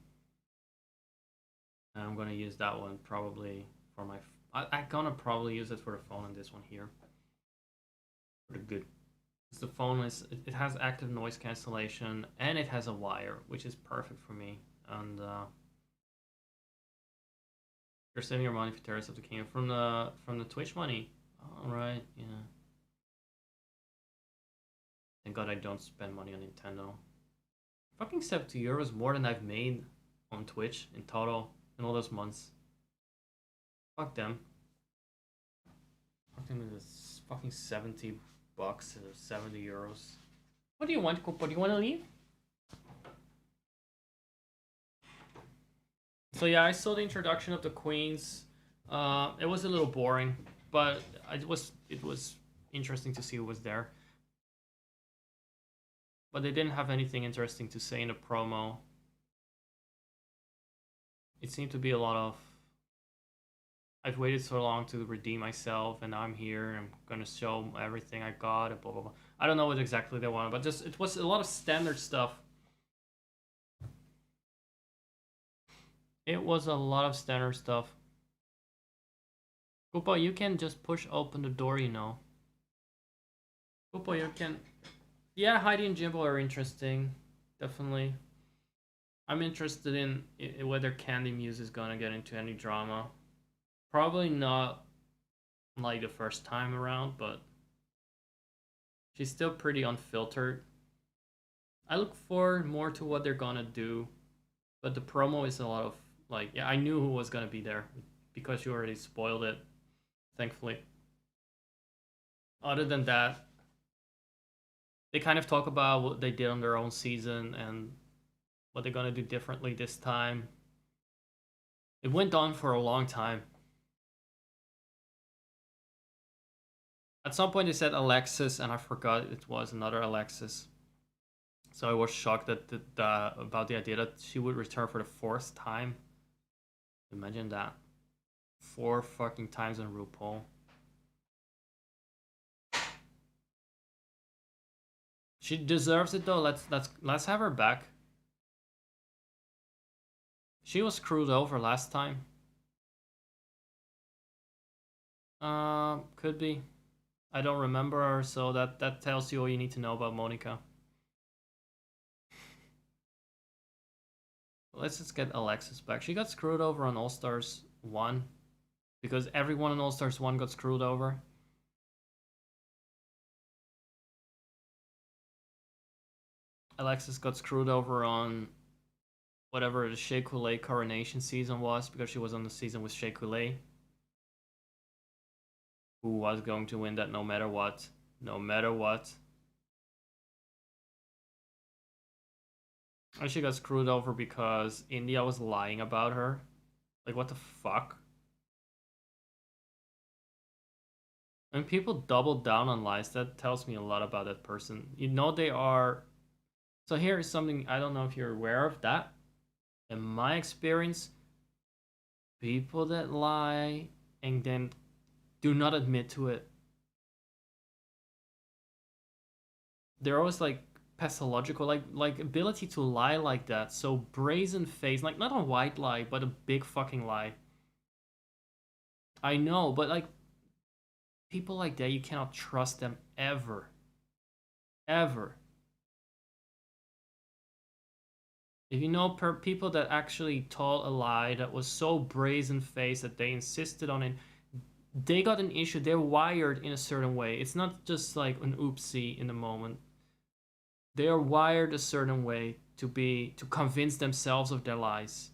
A: And I'm gonna use that one probably for my. I'm gonna probably use it for the phone and this one here. For the good. Because the phone it has active noise cancellation and it has a wire, which is perfect for me. And you're saving your money for Terrace of the Kingdom from the Twitch money. All right, yeah. Thank God I don't spend money on Nintendo. Fucking 70 euros more than I've made on Twitch in total in all those months. Fuck them. Fuck them with this fucking 70 bucks or 70 euros. What do you want, Koopa? Do you want to leave? So yeah, I saw the introduction of the Queens. It was a little boring, but it was interesting to see who was there. But they didn't have anything interesting to say in the promo. It seemed to be a lot of, I've waited so long to redeem myself, and now I'm here. I'm gonna show everything I got, and blah blah blah. I don't know what exactly they wanted, but just it was a lot of standard stuff. It was a lot of standard stuff. Koopa, you can just push open the door, you know. Koopa, you can. Yeah, Heidi and Jimbo are interesting, definitely. I'm interested in whether Candy Muse is gonna get into any drama. Probably not like the first time around, but she's still pretty unfiltered. I look forward more to what they're gonna do, but the promo is a lot of like, yeah, I knew who was gonna be there because you already spoiled it, thankfully. Other than that, they kind of talk about what they did on their own season and what they're gonna do differently this time. It went on for a long time. At some point they said Alexis, and I forgot it was another Alexis. So I was shocked that about the idea that she would return for the 4th time. Imagine that. 4 fucking times on RuPaul. She deserves it though. Let's have her back. She was screwed over last time. Could be. I don't remember her, so that tells you all you need to know about Monica. Let's just get Alexis back. She got screwed over on All Stars 1 because everyone in All Stars 1 got screwed over. Alexis got screwed over on whatever the Shea Coulee coronation season was because she was on the season with Shea Coulee, who was going to win that no matter what. No matter what. And she got screwed over because India was lying about her. Like, what the fuck? When people double down on lies, that tells me a lot about that person. You know they are... So here is something, I don't know if you're aware of that. In my experience, people that lie and then do not admit to it, they're always like pathological, like ability to lie like that, so brazen face, like not a white lie, but a big fucking lie. I know, but like people like that, you cannot trust them ever. Ever. If you know people that actually told a lie that was so brazen faced that they insisted on it, they got an issue. They're wired in a certain way. It's not just like an oopsie in the moment. They are wired a certain way to convince themselves of their lies.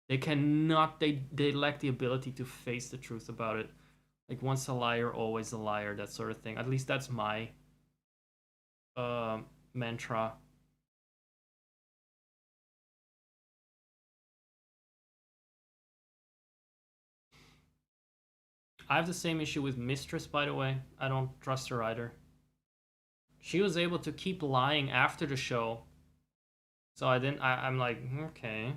A: They cannot, they lack the ability to face the truth about it. Like once a liar, always a liar, that sort of thing. At least that's my mantra. I have the same issue with Mistress, by the way. I don't trust her either. She was able to keep lying after the show. So I'm like, okay.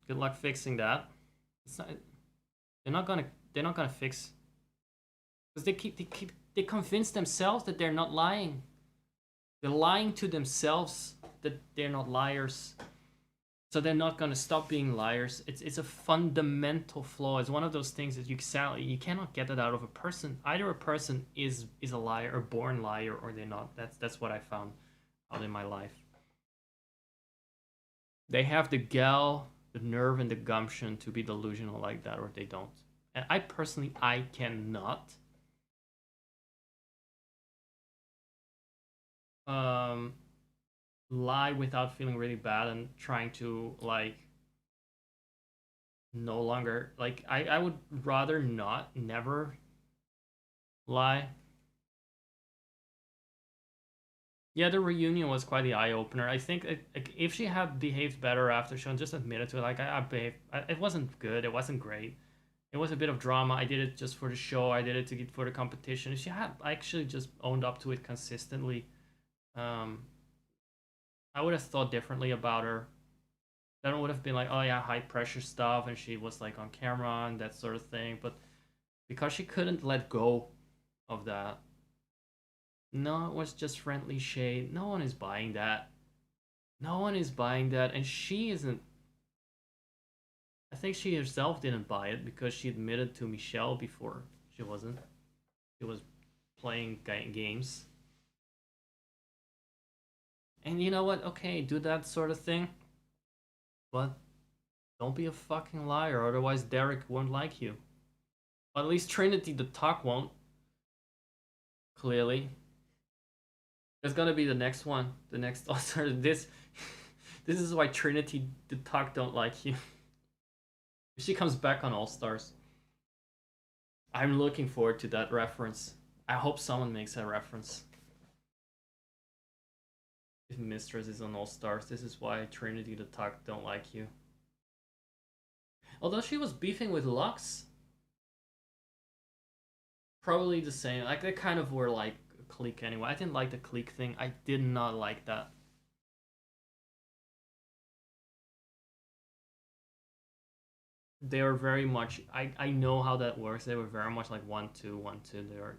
A: Good luck fixing that. It's not, they're not gonna fix. Because they convince themselves that they're not lying. They're lying to themselves that they're not liars. So they're not gonna stop being liars. It's a fundamental flaw. It's one of those things that you cannot get that out of a person. Either a person is a liar, a born liar, or they're not. That's what I found out in my life. They have the nerve, and the gumption to be delusional like that, or they don't. And I personally, I cannot. Lie without feeling really bad and trying to like no longer like I would rather not never lie. Yeah, the reunion was quite the eye opener. I think if she had behaved better after show and just admitted to it, like I behaved, it wasn't good. It wasn't great. It was a bit of drama. I did it just for the show. I did it to get for the competition. If she had actually just owned up to it consistently, I would have thought differently about her. Then it would have been like, oh yeah, high pressure stuff, and she was like on camera and that sort of thing. But because she couldn't let go of that, no, it was just friendly shade. No one is buying that. No one is buying that, and she isn't. I think she herself didn't buy it because she admitted to Michelle before she wasn't. She was playing games. And you know what? Okay, do that sort of thing. But don't be a fucking liar, otherwise Derek won't like you. At least Trinity the Talk won't. Clearly. It's gonna be the next one. The next All-Star. This is why Trinity the Talk don't like you. If she comes back on All-Stars. I'm looking forward to that reference. I hope someone makes a reference. If Mistress is on All-Stars, this is why Trinity the Talk don't like you. Although she was beefing with Lux. Probably the same. Like, they kind of were like a clique anyway. I didn't like the clique thing. I did not like that. They were very much... I know how that works. They were very much like 1-2, 1-2. They are...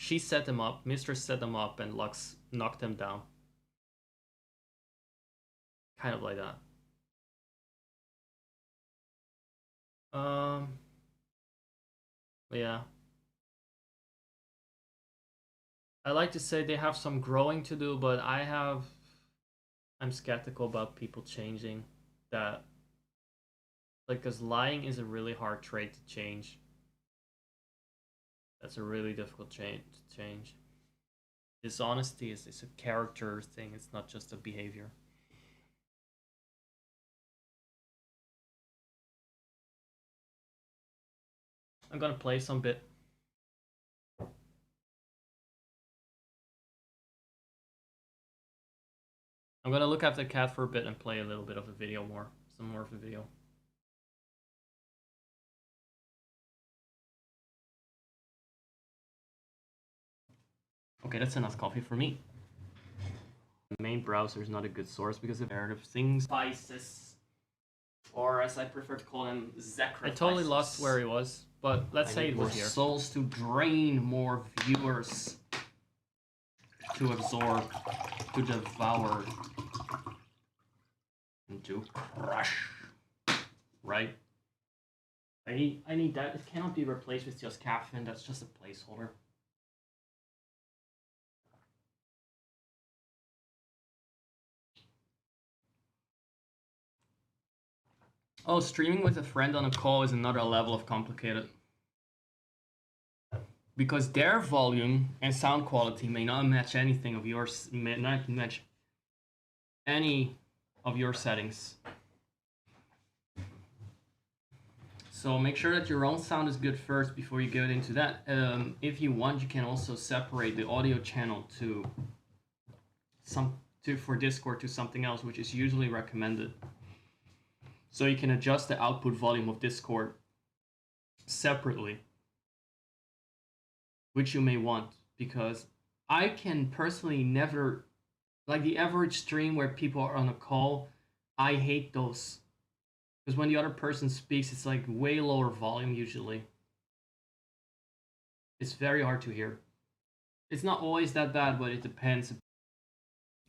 A: she set them up, Mistress set them up, and Lux knocked them down. Kind of like that. Yeah. I like to say they have some growing to do, but I'm skeptical about people changing that. Like, because lying is a really hard trait to change. That's a really difficult change to change. Dishonesty is a character thing, it's not just a behavior. I'm gonna play some bit. I'm gonna look after the cat for a bit and play a little bit of the video more. Some more of the video. Okay, that's enough coffee for me. The main browser is not a good source because of narrative things. Vices. Or as I prefer to call them, sacrifices. I totally lost where he was, but let's say it was here. Souls to drain, more viewers to absorb, to devour, and to crush. Right? I need that. It cannot be replaced with just caffeine. That's just a placeholder. Oh, streaming with a friend on a call is another level of complicated. Because their volume and sound quality may not match anything of yours, may not match any of your settings. So make sure that your own sound is good first before you get into that. If you want, you can also separate the audio channel for Discord to something else, which is usually recommended. So you can adjust the output volume of Discord separately, which you may want, because I can personally never, like the average stream where people are on a call, I hate those. Because when the other person speaks, it's like way lower volume usually. It's very hard to hear. It's not always that bad, but it depends.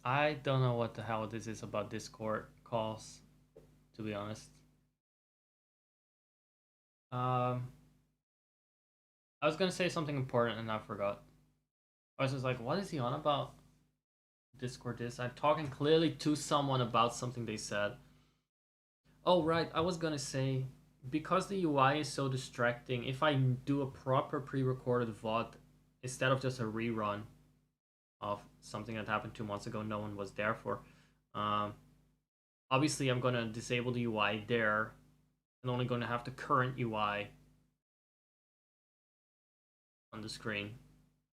A: I don't know what the hell this is about Discord calls, to be honest. I was gonna say something important and I forgot. I was just like, what is he on about? Discord is. I'm talking clearly to someone about something they said. Oh, right. I was gonna say, because the UI is so distracting, if I do a proper pre-recorded VOD instead of just a rerun of something that happened 2 months ago no one was there for, obviously I'm gonna disable the UI there and only gonna have the current UI on the screen.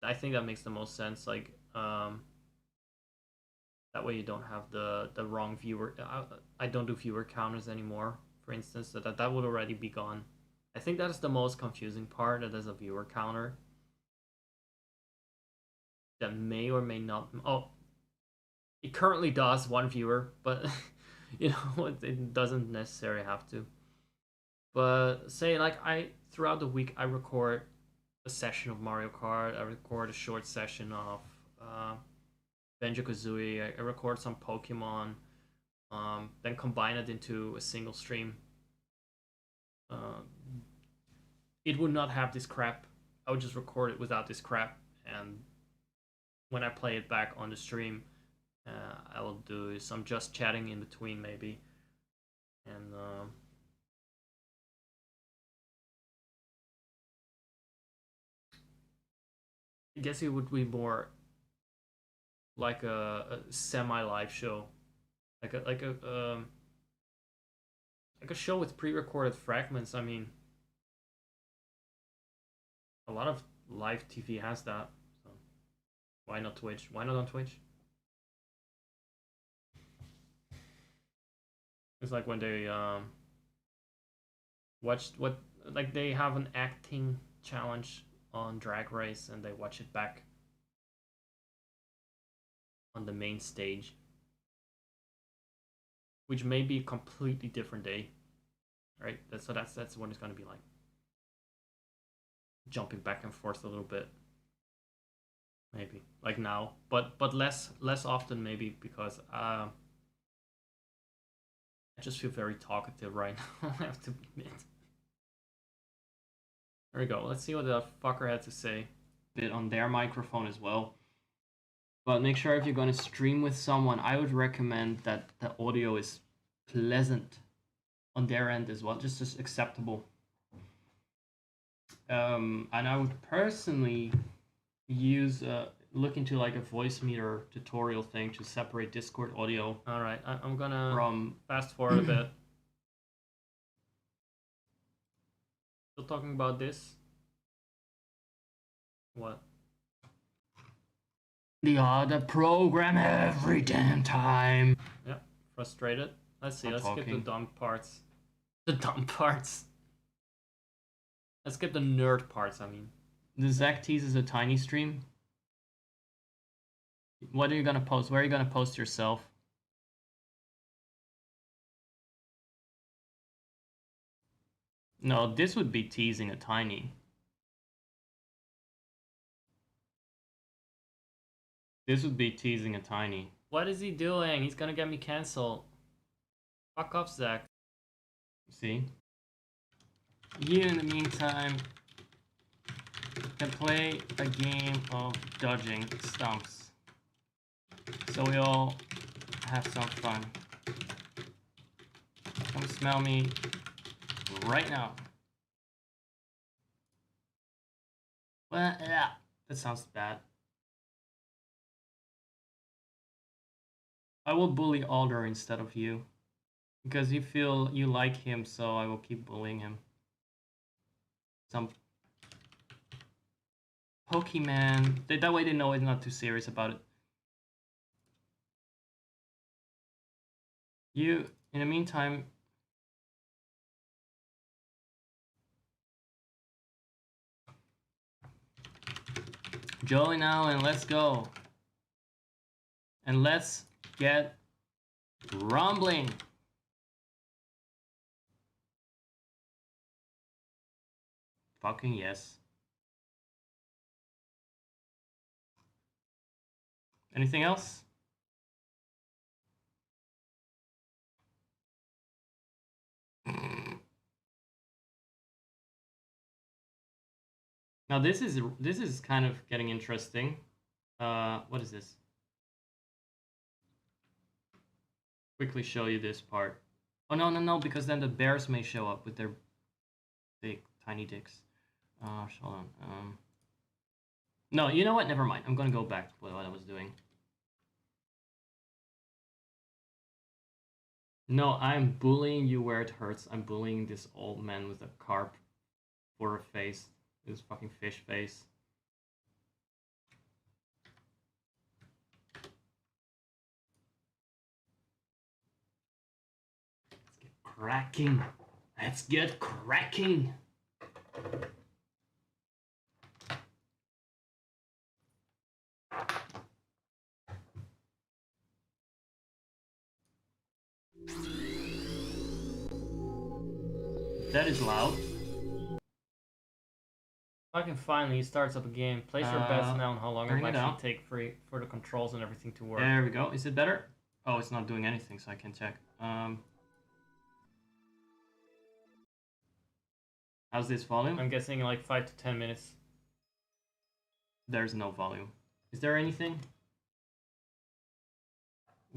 A: I think that makes the most sense. Like, that way you don't have the wrong viewer. I don't do viewer counters anymore, for instance. That would already be gone. I think that is the most confusing part, that there's a viewer counter that may or may not. Oh, it currently does 1 viewer, but you know, it doesn't necessarily have to. But say like throughout the week I record a session of Mario Kart, I record a short session of Banjo-Kazooie, I record some Pokemon, then combine it into a single stream. It would not have this crap. I would just record it without this crap, and when I play it back on the stream, I will do some just chatting in between maybe, and I guess it would be more like a semi-live show, like a show with pre-recorded fragments. I mean, a lot of live TV has that. So why not Twitch? Why not on Twitch? It's like when they watched what, like they have an acting challenge on Drag Race and they watch it back on the main stage, which may be a completely different day, right? That's what it's going to be like, jumping back and forth a little bit. maybe like now, but less often maybe because I just feel very talkative right now. I have to admit. There we go. Let's see what the fucker had to say. Bit on their microphone as well. But make sure if you're going to stream with someone, I would recommend that the audio is pleasant on their end as well, just acceptable. And I would personally use look into like a voice meter tutorial thing to separate Discord audio. All right, I'm gonna from fast forward a bit. Still talking about this. What? The other program every damn time. Yep, frustrated. Let's see. Let's skip the dumb parts. The dumb parts. Let's skip the nerd parts. I mean, the Zach teases a tiny stream. What are you gonna post? Where are you gonna post yourself? No, this would be teasing a tiny. This would be teasing a tiny. What is he doing? He's gonna get me cancelled. Fuck off, Zach. See? You, in the meantime, can play a game of dodging stumps. So we all have some fun. Come smell me right now. Well, yeah, that sounds bad. I will bully Alder instead of you. Because you feel you like him, so I will keep bullying him. Some Pokemon. That way they know it's not too serious about it. You, in the meantime... Joey now, and let's go. And let's get rumbling. Fucking yes. Anything else? Now this is kind of getting interesting. What is this? Quickly show you this part. Oh no, because then the bears may show up with their big tiny dicks. Hold on. No, you know what? Never mind. I'm gonna go back to what I was doing. No, I'm bullying you where it hurts. I'm bullying this old man with a carp for a face. This fucking fish face. Let's get cracking. Let's get cracking. That is loud. Fucking finally, he starts up a game. Place your bets now on how long it might actually take for the controls and everything to work. There we go. Is it better? Oh, it's not doing anything, so I can check. How's this volume? I'm guessing like 5 to 10 minutes. There's no volume. Is there anything?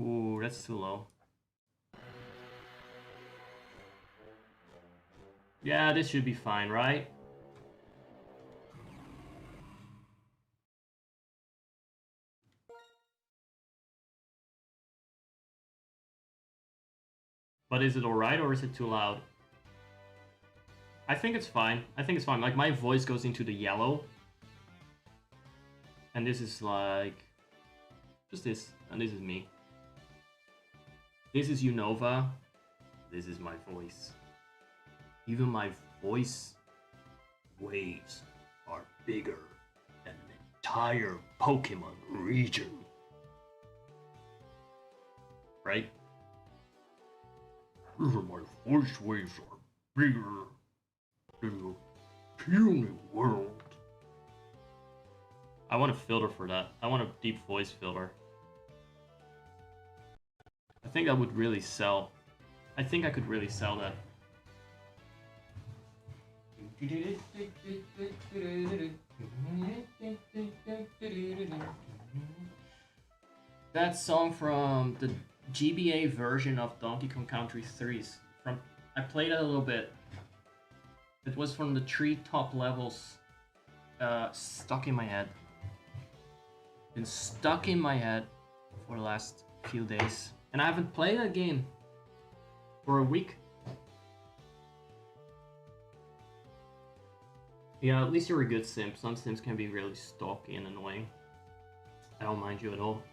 A: Ooh, that's too low. Yeah, this should be fine, right? But is it alright or is it too loud? I think it's fine. I think it's fine. Like, my voice goes into the yellow. And this is like... just this. And this is me. This is Unova. This is my voice. Even my voice waves are bigger than an entire Pokemon region. Right? My voice waves are bigger than the puny world.
B: I want a filter for that. I want a deep voice filter. I think I would really sell. I think I could really sell that. That song from the GBA version of Donkey Kong Country 3. I played it a little bit. It was from the 3 top levels. Stuck in my head. Been stuck in my head for the last few days. And I haven't played that game for a week. Yeah, at least you're a good simp. Some simps can be really stalky and annoying. I don't mind you at all.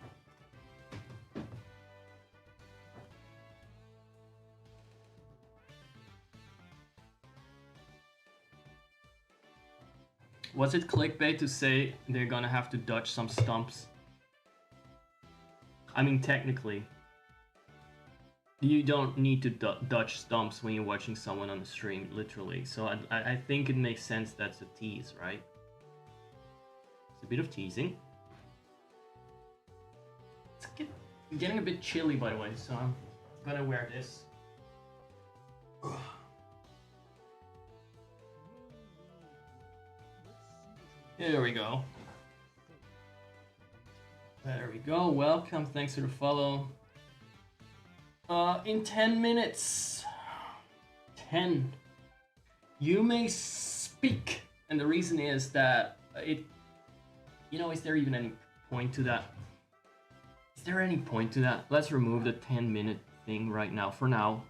B: Was it clickbait to say they're gonna have to dodge some stumps? I mean, technically, you don't need to dodge stumps when you're watching someone on the stream, literally. So I think it makes sense that's a tease, right? It's a bit of teasing. It's getting a bit chilly, by the way, so I'm gonna wear this. There we go. There we go. Welcome. Thanks for the follow. In 10 minutes. 10. You may speak. And the reason is that is there even any point to that? Is there any point to that? Let's remove the 10-minute thing right now, for now.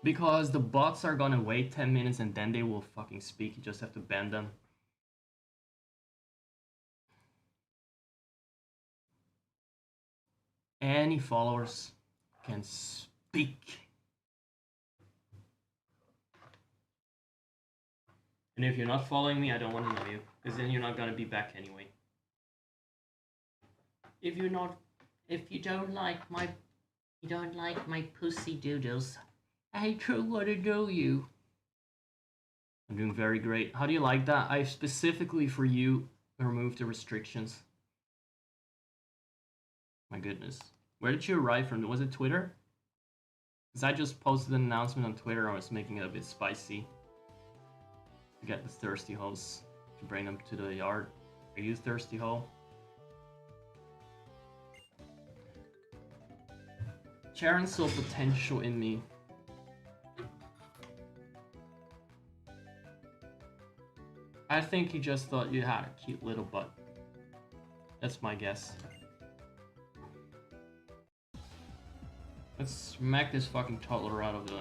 B: Because the bots are gonna wait 10 minutes and then they will fucking speak. You just have to ban them. Any followers can speak. And if you're not following me, I don't want to know you, because then you're not gonna be back anyway. If you don't like my pussy doodles, I don't want to know you. I'm doing very great. How do you like that? I specifically for you removed the restrictions. My goodness. Where did you arrive from? Was it Twitter? Because I just posted an announcement on Twitter. I was making it a bit spicy. To get the thirsty hoes. To bring them to the yard. Are you thirsty hoe? Sharon saw potential in me. I think he just thought you had a cute little butt. That's my guess. Let's smack this fucking toddler out of the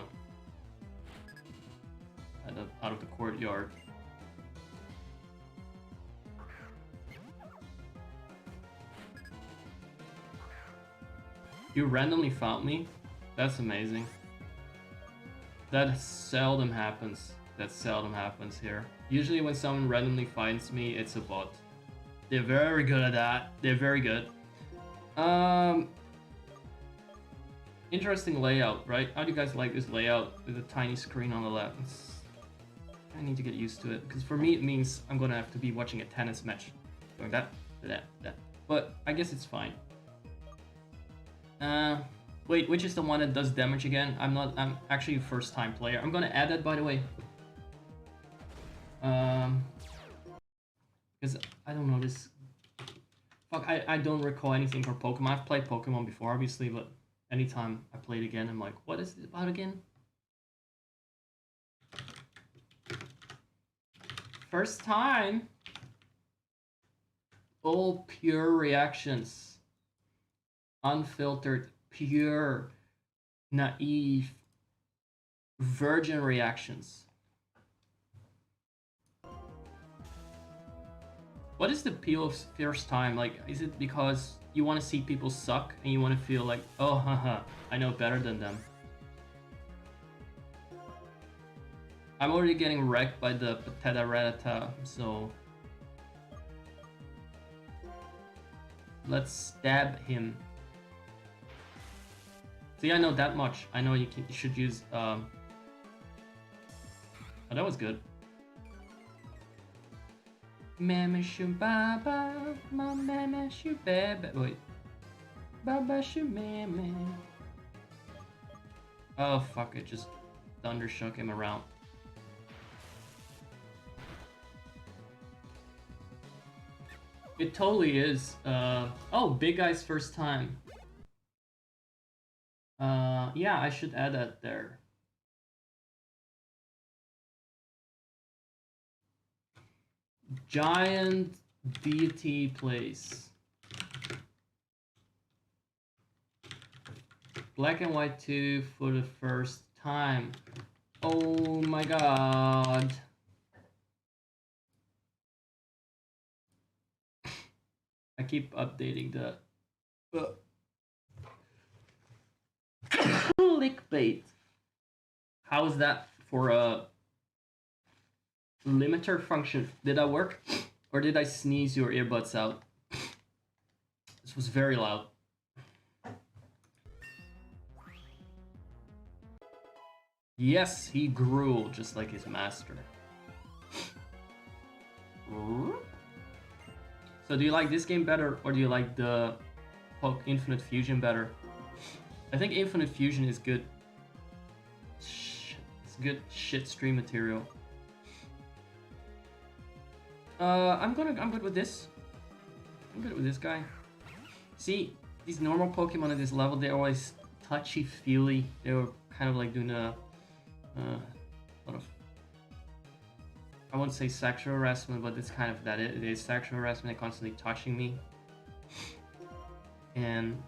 B: courtyard. You randomly found me? That's amazing. That seldom happens. That seldom happens here. Usually when someone randomly finds me, it's a bot. They're very good at that. They're very good. Interesting layout, right? How do you guys like this layout with a tiny screen on the left? I need to get used to it, because for me it means I'm gonna have to be watching a tennis match. Going that. But I guess it's fine. Wait, which is the one that does damage again? I'm actually a first time player. I'm gonna add that, by the way. Because I don't know this. Fuck, I don't recall anything for Pokemon. I've played Pokemon before, obviously, but anytime I play it again, I'm like, what is it about again? First time. All pure reactions. Unfiltered, pure, naive, virgin reactions. What is the appeal of first time? Like, is it because you want to see people suck and you want to feel like, oh, haha, I know better than them? I'm already getting wrecked by the Potato Ratata, so let's stab him. See, I know that much. I know you should use. Oh, that was good.
D: Mama shoo baba, ma mama shoo baba. Wait. Baba shoo mama. Oh fuck, it just thundershook him around. It totally is. Oh, big guy's first time. Yeah, I should add that there. Giant deity place. Black and white 2 for the first time. Oh my god. I keep updating the clickbait. How is that for a limiter function? Did that work? Or did I sneeze your earbuds out? This was very loud. Yes, he grew just like his master. So do you like this game better, or do you like the Infinite Fusion better? I think Infinite Fusion is good. It's good shit stream material. I'm good with this. I'm good with this guy. See, these normal Pokemon at this level, they're always touchy-feely. They were kind of like doing a lot of, I won't say sexual harassment, but it's kind of that. It is sexual harassment. They're constantly touching me. And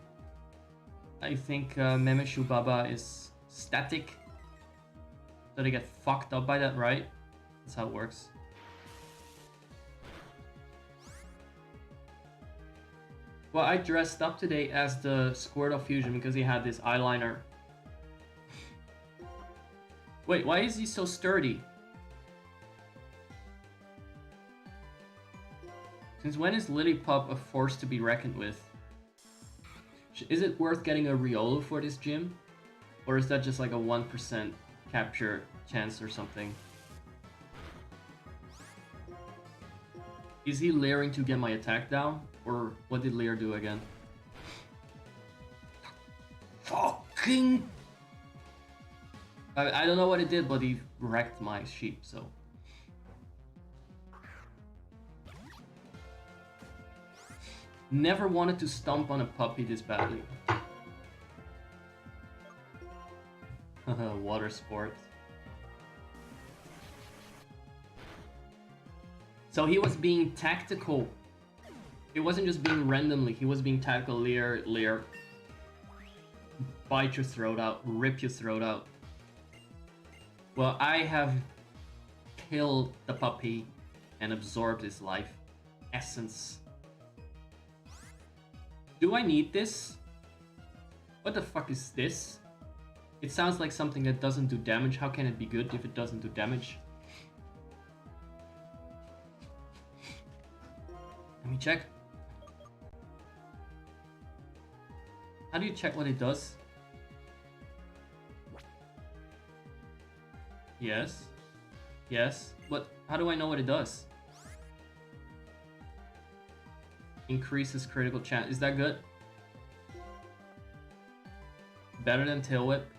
D: I think Memeshu Baba is static. So they get fucked up by that, right? That's how it works. Well, I dressed up today as the Squirtle Fusion because he had this eyeliner. Wait, why is he so sturdy? Since when is Lillipup a force to be reckoned with? Is it worth getting a Riolu for this gym? Or is that just like a 1% capture chance or something? Is he leering to get my attack down? Or what did Leer do again? Fucking... I don't know what it did, but he wrecked my sheep, so... Never wanted to stomp on a puppy this badly. Water sport. So he was being tactical. It wasn't just being randomly, he was being tactical. Leer. Bite your throat out, rip your throat out. Well, I have killed the puppy and absorbed his life essence. Do I need this? What the fuck is this? It sounds like something that doesn't do damage. How can it be good if it doesn't do damage? Let me check. How do you check what it does? Yes. Yes. But how do I know what it does? Increases critical chance. Is that good? Better than Tail Whip?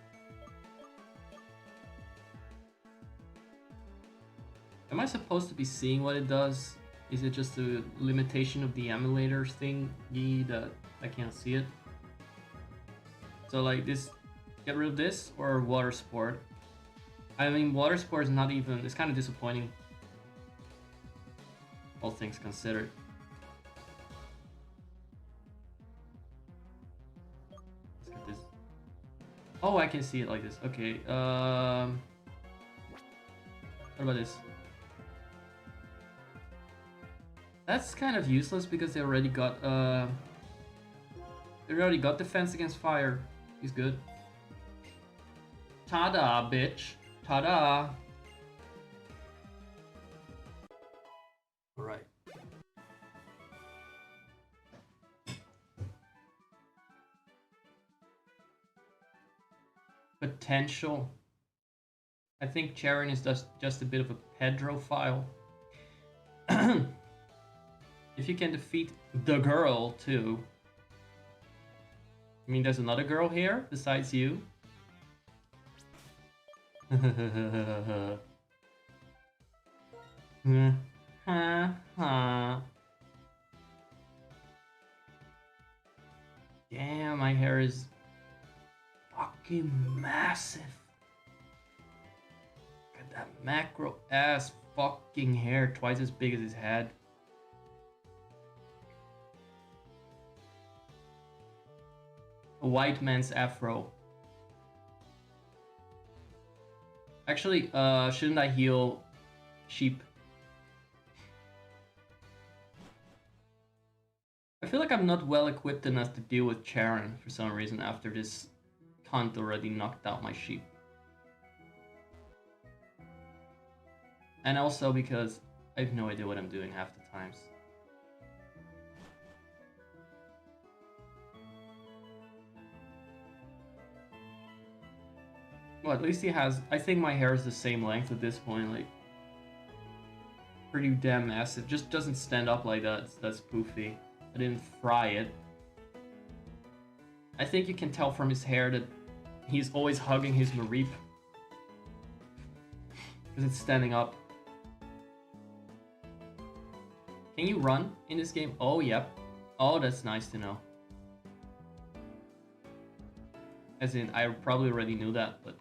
D: Am I supposed to be seeing what it does? Is it just a limitation of the emulator thingy that I can't see it? So like this, get rid of this or Water Sport? I mean, Water Sport is not even, it's kind of disappointing. All things considered. Let's get this. Oh, I can see it like this. Okay, what about this? That's kind of useless because they already got defense against fire. He's good. Ta-da, bitch. Ta-da. Alright. Potential. I think Charon is just a bit of a Pedro file. If you can defeat the girl too. I mean, there's another girl here besides you. Damn, my hair is fucking massive. Look at that macro ass fucking hair, twice as big as his head. A white man's afro. Actually, shouldn't I heal sheep? I feel like I'm not well equipped enough to deal with Charon for some reason after this cunt already knocked out my sheep. And also because I have no idea what I'm doing half the times. Well, at least he has... I think my hair is the same length at this point, like... Pretty damn massive. Just doesn't stand up like that. That's poofy. I didn't fry it. I think you can tell from his hair that he's always hugging his Mareep. Because it's standing up. Can you run in this game? Oh, yep. Oh, that's nice to know. As in, I probably already knew that, but...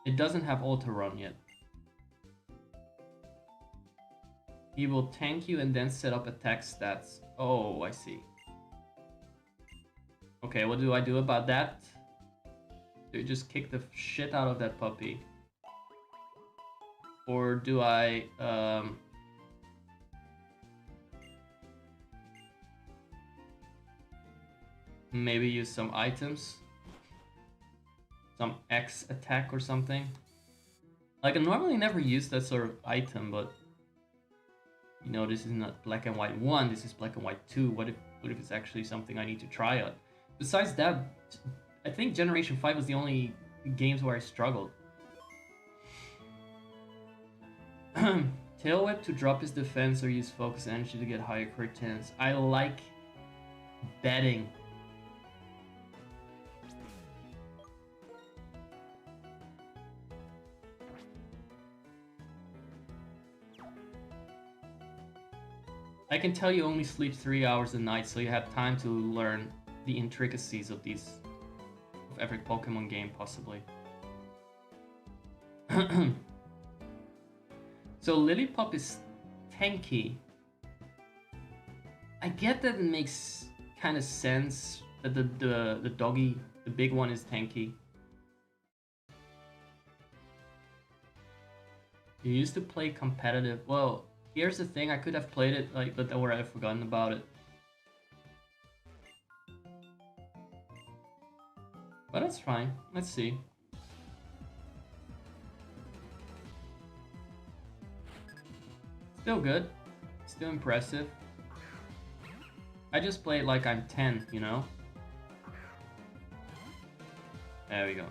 D: It doesn't have auto run yet. He will tank you and then set up attack stats. Oh, I see. Okay, what do I do about that? Do I just kick the shit out of that puppy? Or do I... maybe use some items? Some X attack or something? Like, I normally never use that sort of item, but... You know, this is not Black and White 1, this is Black and White 2. What if it's actually something I need to try out? Besides that, I think Generation 5 was the only games where I struggled. Tail Whip to drop his defense or use focus energy to get higher crit chance. I like betting. I can tell you only sleep 3 hours a night, so you have time to learn the intricacies of every Pokemon game, possibly. So Lillipup is tanky. I get that it makes kind of sense that the doggy, the big one, is tanky. You used to play competitive. Well, here's the thing, I could have played it, like, but or I've forgotten about it. But that's fine. Let's see. Still good. Still impressive. I just play it like I'm 10, you know? There we go.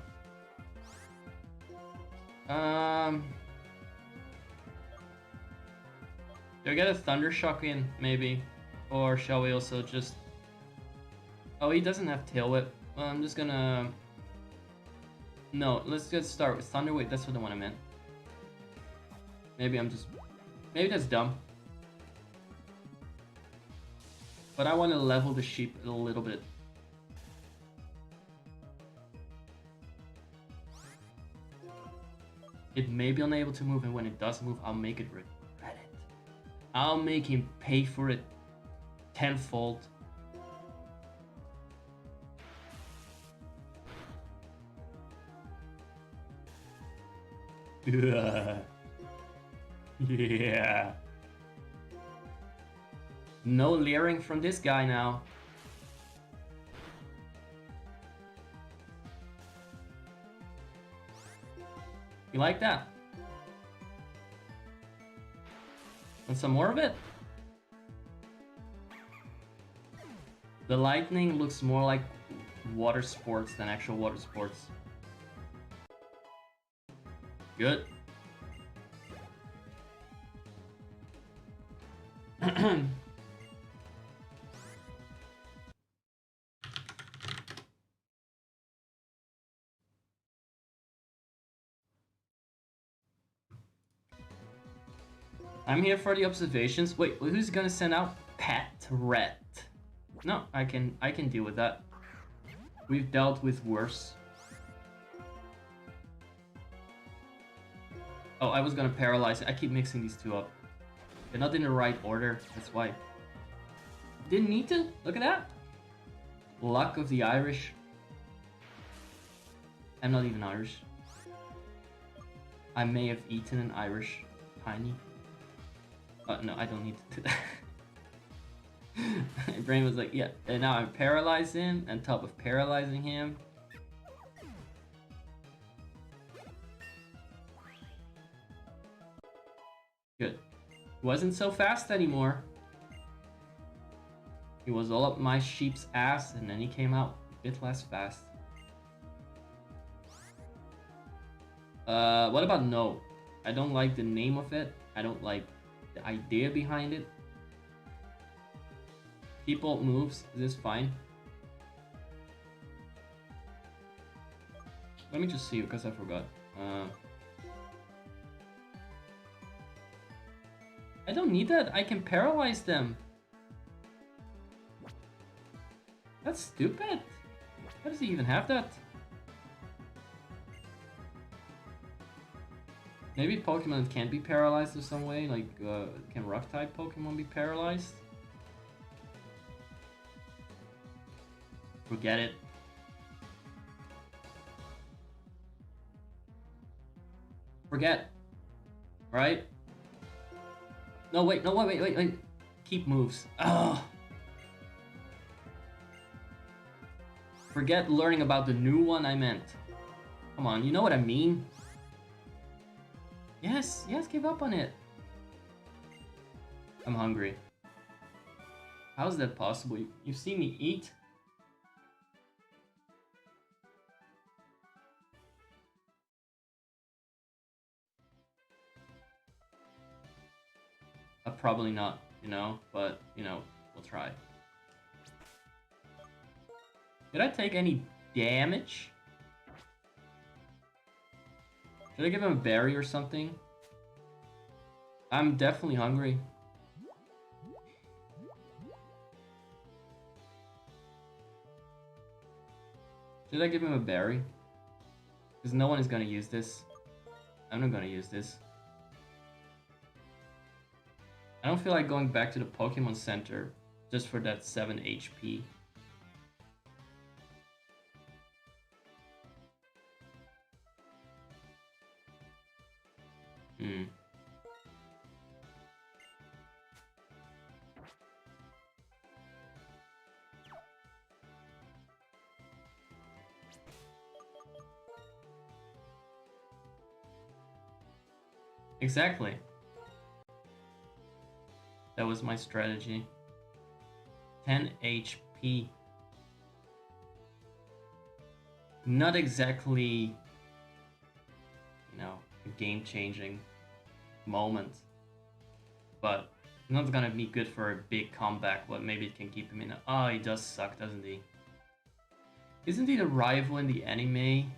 D: Do I get a Thunder Shock in, maybe? Or shall we also just... Oh, he doesn't have Tail Whip. Well, I'm just gonna... No, let's just start with Thunder Whip. That's what the one I meant. Maybe I'm just... Maybe that's dumb. But I want to level the sheep a little bit. It may be unable to move, and when it does move, I'll make it regret it. I'll make him pay for it tenfold. Yeah. No leering from this guy now. You like that? Want some more of it? The lightning looks more like water sports than actual water sports. Good. I'm here for the observations. Wait, who's gonna send out Pet Rat? No, I can deal with that. We've dealt with worse. Oh, I was gonna paralyze it. I keep mixing these two up. They're not in the right order, that's why. Didn't need to. Look at that. Luck of the Irish. I'm not even Irish. I may have eaten an Irish piney. No, I don't need to do that. My brain was like, yeah, and now I'm paralyzed him, on top of paralyzing him. Good. He wasn't so fast anymore. He was all up my sheep's ass, and then he came out a bit less fast. What about no? I don't like the name of it. I don't like the idea behind it. People moves, is this fine? Let me just see because I forgot. I don't need that. I can paralyze them. That's stupid. How does he even have that? Maybe Pokemon can be paralyzed in some way, like can Rock-type Pokemon be paralyzed? Forget it. Forget. Right? No, wait, no, wait. Keep moves. Ugh. Forget learning about the new one I meant. Come on, you know what I mean? Yes, give up on it. I'm hungry. How is that possible? You've seen me eat? Probably not, you know, but, you know, we'll try. Did I take any damage? Should I give him a berry or something? I'm definitely hungry. Should I give him a berry? Because no one is gonna use this. I'm not gonna use this. I don't feel like going back to the Pokemon Center just for that 7 HP. Exactly. That was my strategy. 10 HP. Not exactly, you know, a game-changing moment. But not gonna be good for a big comeback, but maybe it can keep him in. Oh, he does suck, doesn't he? Isn't he the rival in the anime?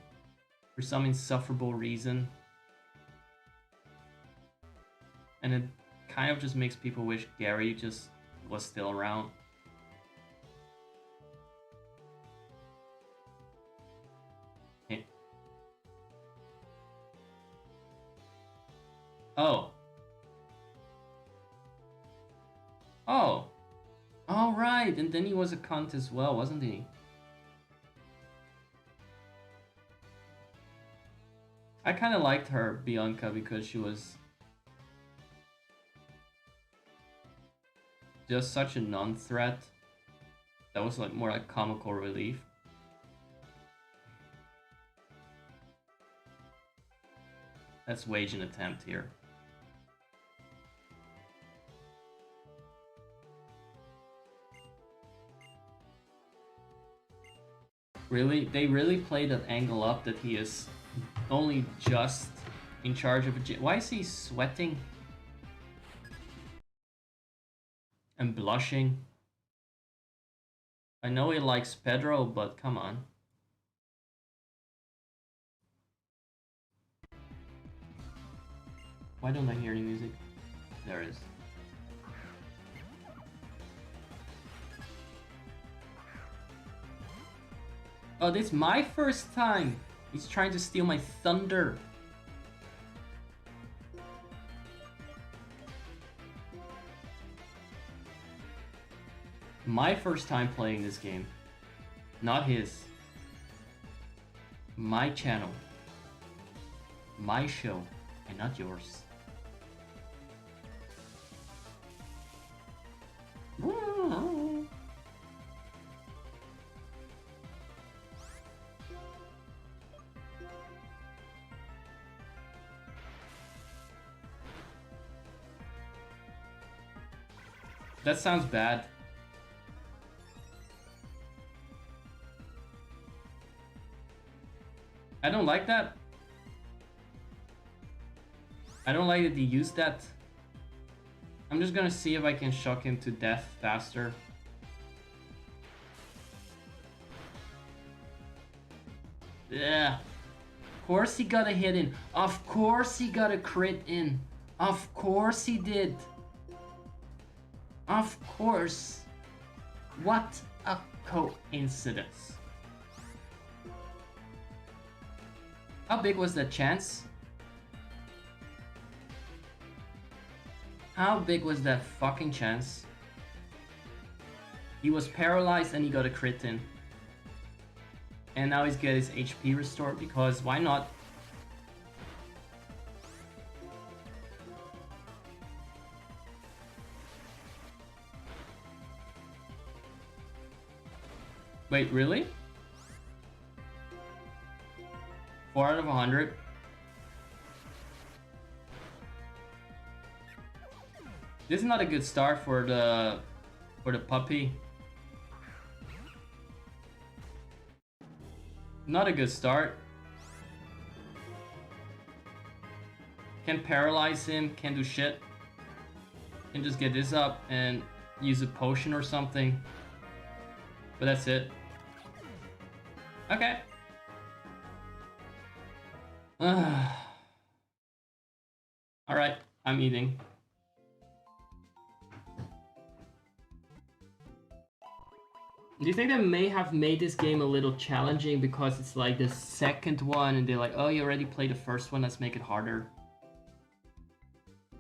D: For some insufferable reason. And it kind of just makes people wish Gary just was still around. Hey. Oh. Oh. All right, and then he was a cunt as well, wasn't he? I kind of liked her, Bianca, because she was just such a non-threat. That was like more like comical relief. Let's wage an attempt here. Really? They really played that angle up that he is only just in charge of a gym. Why is he sweating? I'm blushing. I know he likes Pedro, but come on. Why don't I hear any music? There it is. Oh, this is my first time. He's trying to steal my thunder. My first time playing this game. Not his. My channel. My show. And not yours. That sounds bad. I don't like that. I don't like that he used that. I'm just gonna see if I can shock him to death faster. Yeah. Of course he got a hit in. Of course he got a crit in. Of course he did. Of course. What a coincidence. How big was that chance? How big was that fucking chance? He was paralyzed and he got a crit in. And now he's got his HP restored because why not? Wait, really? 4 out of 100? This is not a good start for the puppy. Not a good start. Can't paralyze him, can't do shit. Can just get this up and use a potion or something. But that's it. Okay. Alright, I'm eating. Do you think they may have made this game a little challenging because it's like the second one and they're like, oh, you already played the first one, let's make it harder?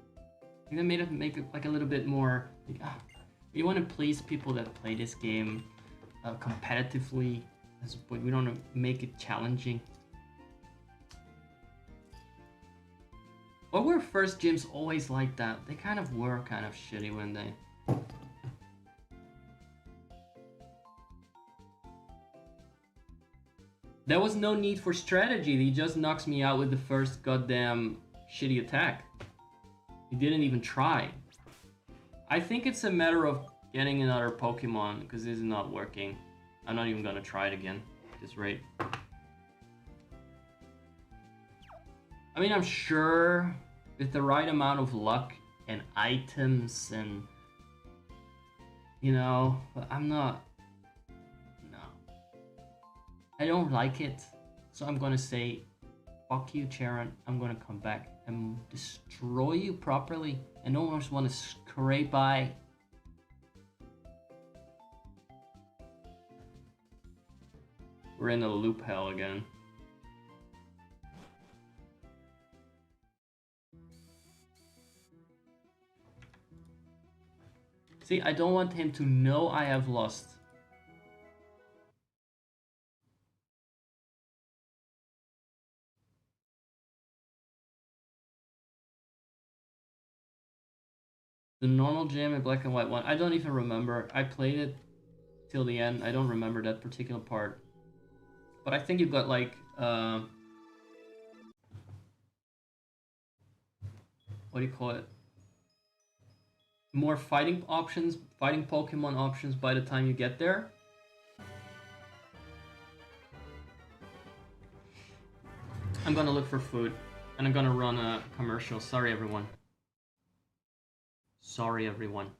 D: I think they made it make it like a little bit more like, we want to please people that play this game competitively, but we don't want to make it challenging. Or were first gyms always like that? They kind of were kind of shitty when they... There was no need for strategy. He just knocks me out with the first goddamn shitty attack. He didn't even try. I think it's a matter of getting another Pokemon because this is not working. I'm not even gonna try it again at this rate. I mean, I'm sure with the right amount of luck and items and, you know, but I'm not... I don't like it, so I'm gonna say, fuck you, Charon. I'm gonna come back and destroy you properly. I don't just want to scrape by. We're in a loop hell again. See, I don't want him to know I have lost. The normal gym and black and white one. I don't even remember. I played it till the end. I don't remember that particular part. But I think you've got like what do you call it? More fighting options, fighting Pokemon options by the time you get there. I'm gonna look for food and I'm gonna run a commercial. Sorry everyone. Sorry, everyone.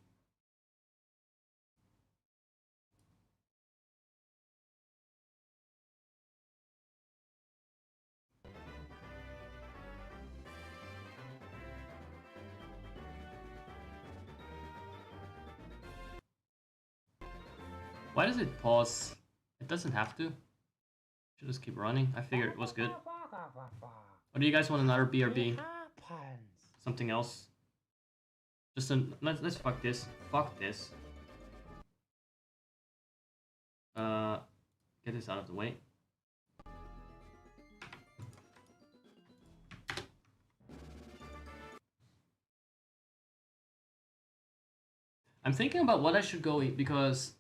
D: Why does it pause? It doesn't have to. Should just keep running. I figured it was good. Or do you guys want another BRB? Something else? Just let's fuck this. Fuck this. Get this out of the way. I'm thinking about what I should go eat because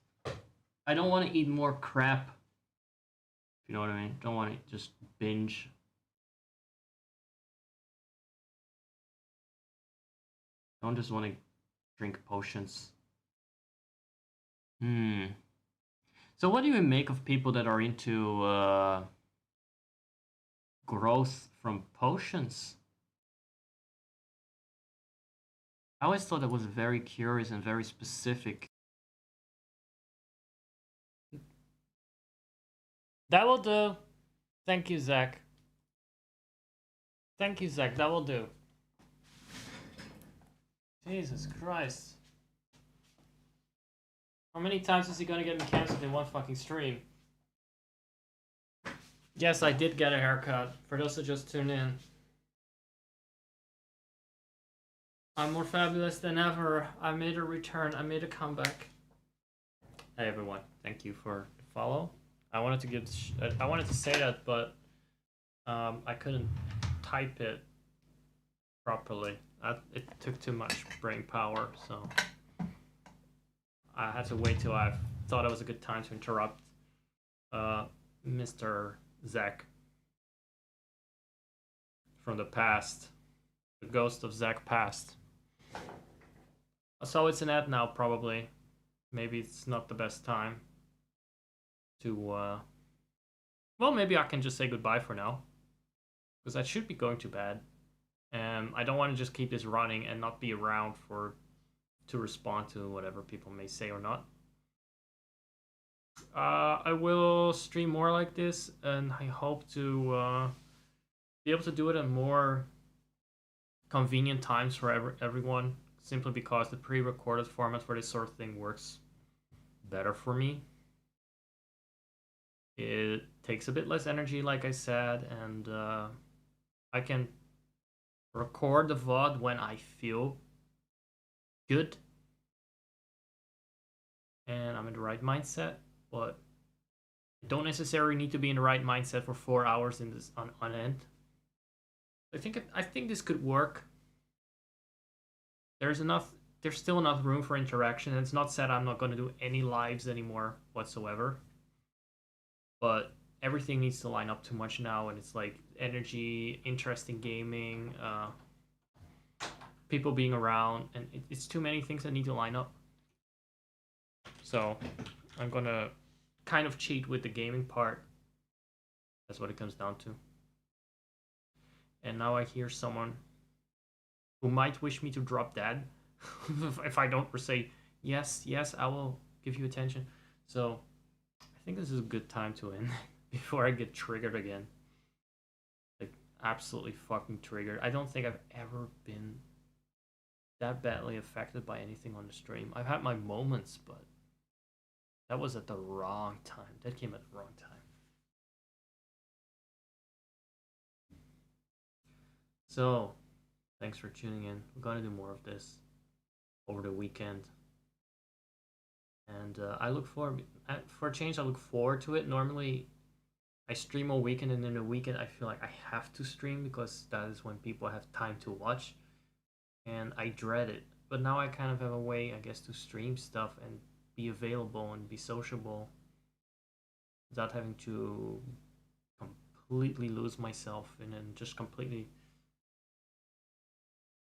D: I don't want to eat more crap. If you know what I mean. Don't want to just binge. Don't just want to drink potions. So what do you make of people that are into growth from potions? I always thought that was very curious and very specific.
A: That will do. Thank you, Zach. Thank you, Zach. That will do. Jesus Christ. How many times is he gonna get me cancelled in one fucking stream? Yes, I did get a haircut. For those that just tuned in. I'm more fabulous than ever. I made a return. I made a comeback. Hey everyone, thank you for the follow. I wanted to say that, but I couldn't type it properly. It took too much brain power, so I had to wait till I thought it was a good time to interrupt Mr. Zach from the past, the ghost of Zach past. So it's an ad now, probably. Maybe it's not the best time to, well, maybe I can just say goodbye for now, because I should be going to bed. I don't want to just keep this running and not be around to respond to whatever people may say or not. I will stream more like this, and I hope to be able to do it at more convenient times for everyone, simply because the pre-recorded format for this sort of thing works better for me. It takes a bit less energy, like I said, and I can record the VOD when I feel good and I'm in the right mindset, but I don't necessarily need to be in the right mindset for 4 hours in this on end. I think this could work. There's still enough room for interaction. It's not said I'm not going to do any lives anymore whatsoever, but everything needs to line up too much now, and it's like energy, interest in gaming, people being around, and it's too many things that need to line up. So I'm gonna kind of cheat with the gaming part. That's what it comes down to. And now I hear someone who might wish me to drop dead if I don't say yes, I will give you attention. So I think this is a good time to end before I get triggered again. Like, absolutely fucking triggered. I don't think I've ever been that badly affected by anything on the stream. I've had my moments, but that was at the wrong time. That came at the wrong time. So, thanks for tuning in. We're going to do more of this over the weekend. And I look forward, for a change, I look forward to it. Normally, I stream all weekend, and in the weekend, I feel like I have to stream because that is when people have time to watch. And I dread it. But now I kind of have a way, I guess, to stream stuff and be available and be sociable without having to completely lose myself and then just completely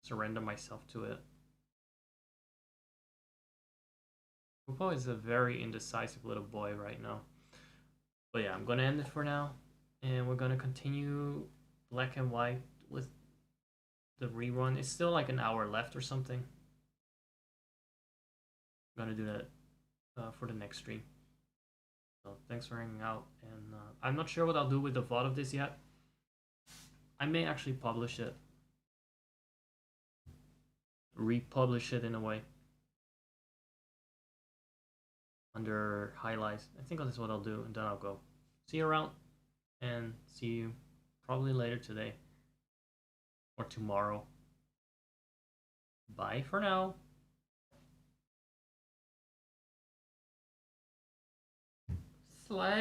A: surrender myself to it. Popo is a very indecisive little boy right now. But yeah, I'm gonna end it for now, and we're gonna continue Black and White with the rerun. It's still like an hour left or something. I'm gonna do that for the next stream. So thanks for hanging out, and I'm not sure what I'll do with the VOD of this yet. I may actually publish it, republish it in a way. under highlights. I think that's what I'll do, and then I'll go. See you around, and see you probably later today or tomorrow. Bye for now. Slay.